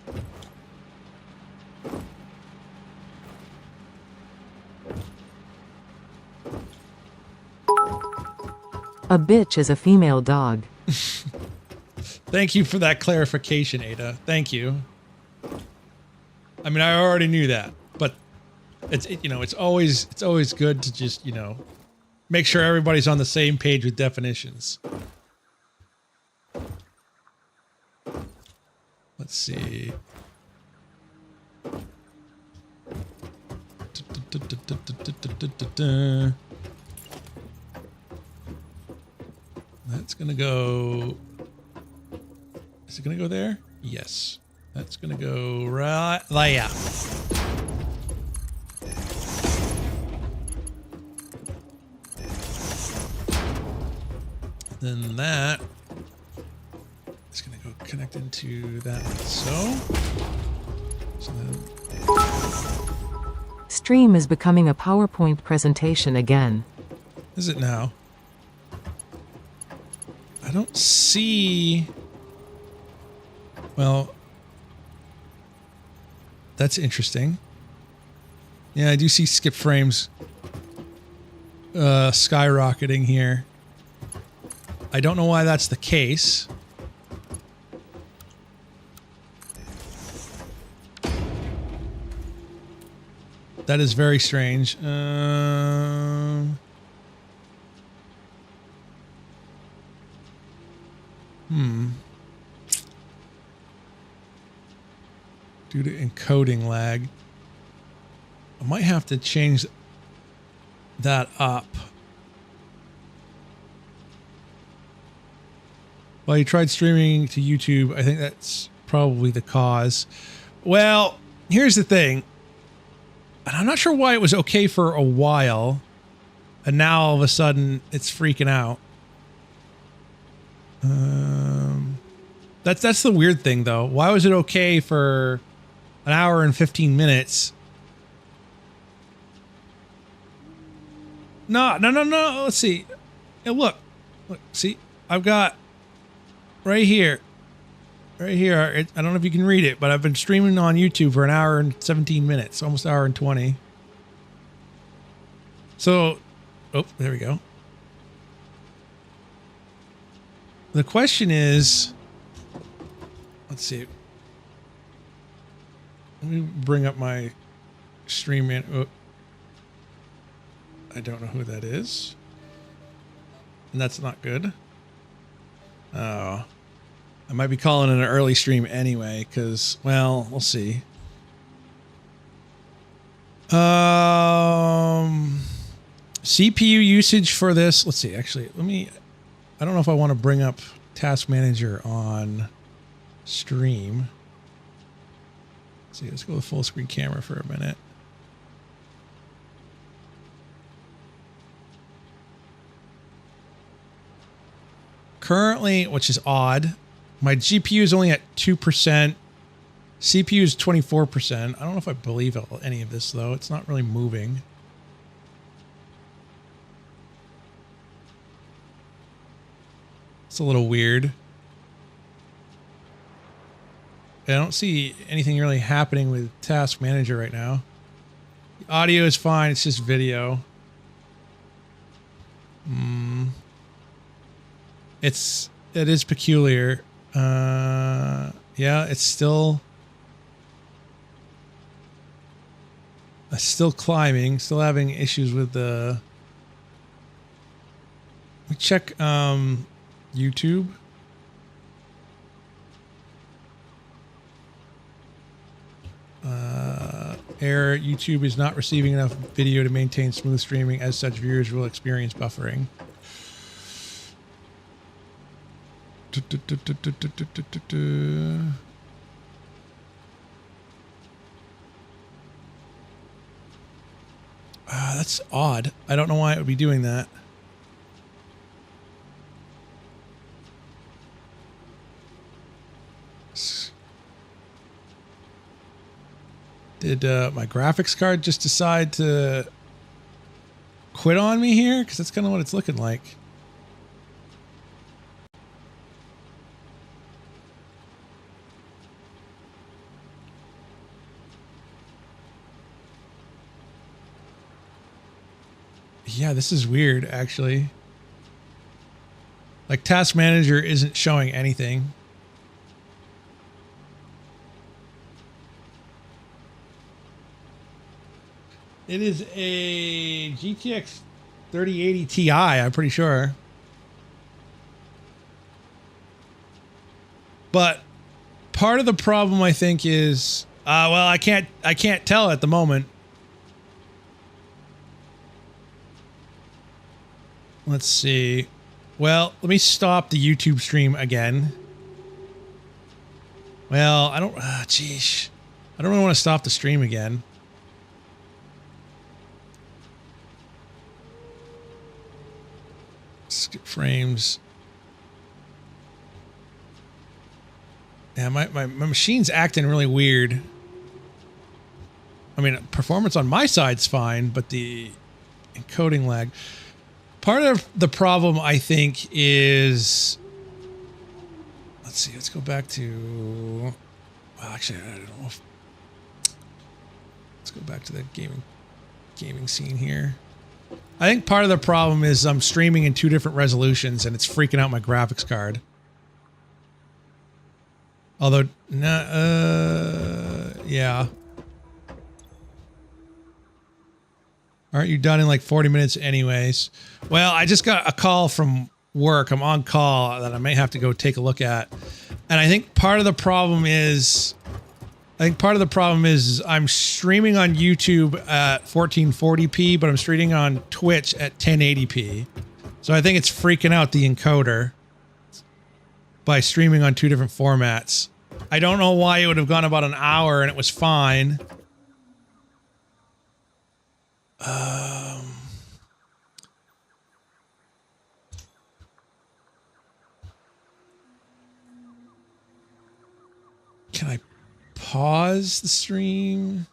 A bitch is a female dog. Thank you for that clarification, Ada. Thank you. I mean, I already knew that, but it's always good to just, make sure everybody's on the same page with definitions. Let's see. That's gonna go. Is it gonna go there? Yes. That's gonna go right there. Then that is gonna go connect into that like so. So then. Stream is becoming a PowerPoint presentation again. Is it now? I don't see Well, that's interesting. Yeah, I do see skip frames skyrocketing here. I don't know why that's the case. That is very strange. Due to encoding lag. I might have to change that up. Well, you tried streaming to YouTube. I think that's probably the cause. Well, here's the thing. And I'm not sure why it was okay for a while. And now all of a sudden it's freaking out. That's the weird thing though. Why was it okay for an hour and 15 minutes? No. Let's see. Hey, look, see, I've got right here. I don't know if you can read it, but I've been streaming on YouTube for an hour and 17 minutes, almost an hour and 20. So, oh, there we go. The question is, let's see. Let me bring up my stream in. Oh, I don't know who that is. And that's not good. Oh. I might be calling it an early stream anyway, because, well, we'll see. CPU usage for this. Let's see, actually, I don't know if I want to bring up Task Manager on stream. Let's see, let's go with full screen camera for a minute. Currently, which is odd, my GPU is only at 2%. CPU is 24%. I don't know if I believe any of this, though. It's not really moving. It's a little weird. I don't see anything really happening with Task Manager right now. The audio is fine. It's just video. It is peculiar. Yeah, it's still climbing, still having issues with the. We check YouTube. Error, YouTube is not receiving enough video to maintain smooth streaming. As such, viewers will experience buffering. That's odd. I don't know why it would be doing that. Did my graphics card just decide to quit on me here? Because that's kind of what it's looking like. Yeah, this is weird, actually. Like, Task Manager isn't showing anything. It is a GTX 3080 Ti, I'm pretty sure. But part of the problem, I think, is well, I can't tell at the moment. Let's see. Well, let me stop the YouTube stream again. Well, I don't. Geesh, I don't really want to stop the stream again. Skip frames. Yeah, my machine's acting really weird. I mean, performance on my side's fine, but the encoding lag. Part of the problem, I think, is... Let's let's see. Let's go back to. Well, actually, I don't know. Let's go back to the gaming scene here. I think part of the problem is I'm streaming in 2 different resolutions and it's freaking out my graphics card. Although, yeah. Aren't you done in like 40 minutes anyways? Well, I just got a call from work. I'm on call that I may have to go take a look at. And I think part of the problem is I'm streaming on YouTube at 1440p, but I'm streaming on Twitch at 1080p. So I think it's freaking out the encoder by streaming on 2 different formats. I don't know why it would have gone about an hour and it was fine. Can I pause the stream?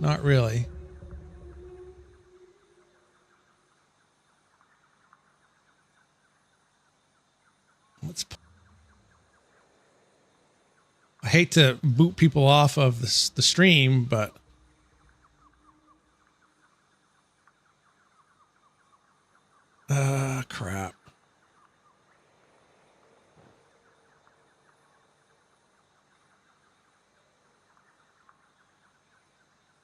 Not really. I hate to boot people off of the stream, but crap.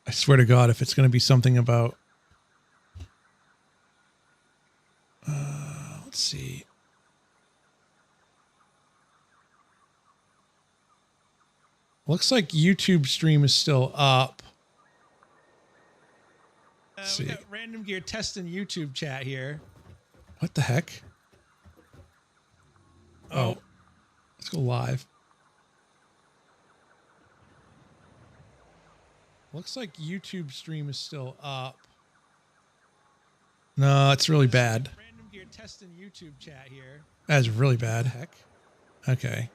I swear to God, if it's going to be something about, let's see. Looks like YouTube stream is still up. We got Random Gear testing YouTube chat here. What the heck? Oh, let's go live. Looks like YouTube stream is still up. No, it's really bad. Random Gear testing YouTube chat here. That's really bad. Heck. Okay.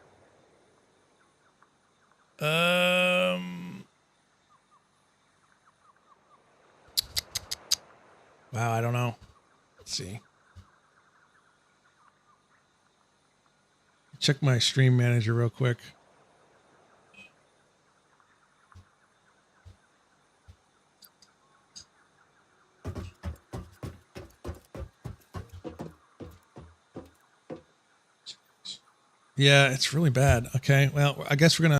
Wow, I don't know. Let's see. Check my stream manager real quick. Yeah, it's really bad. Okay, well, I guess we're gonna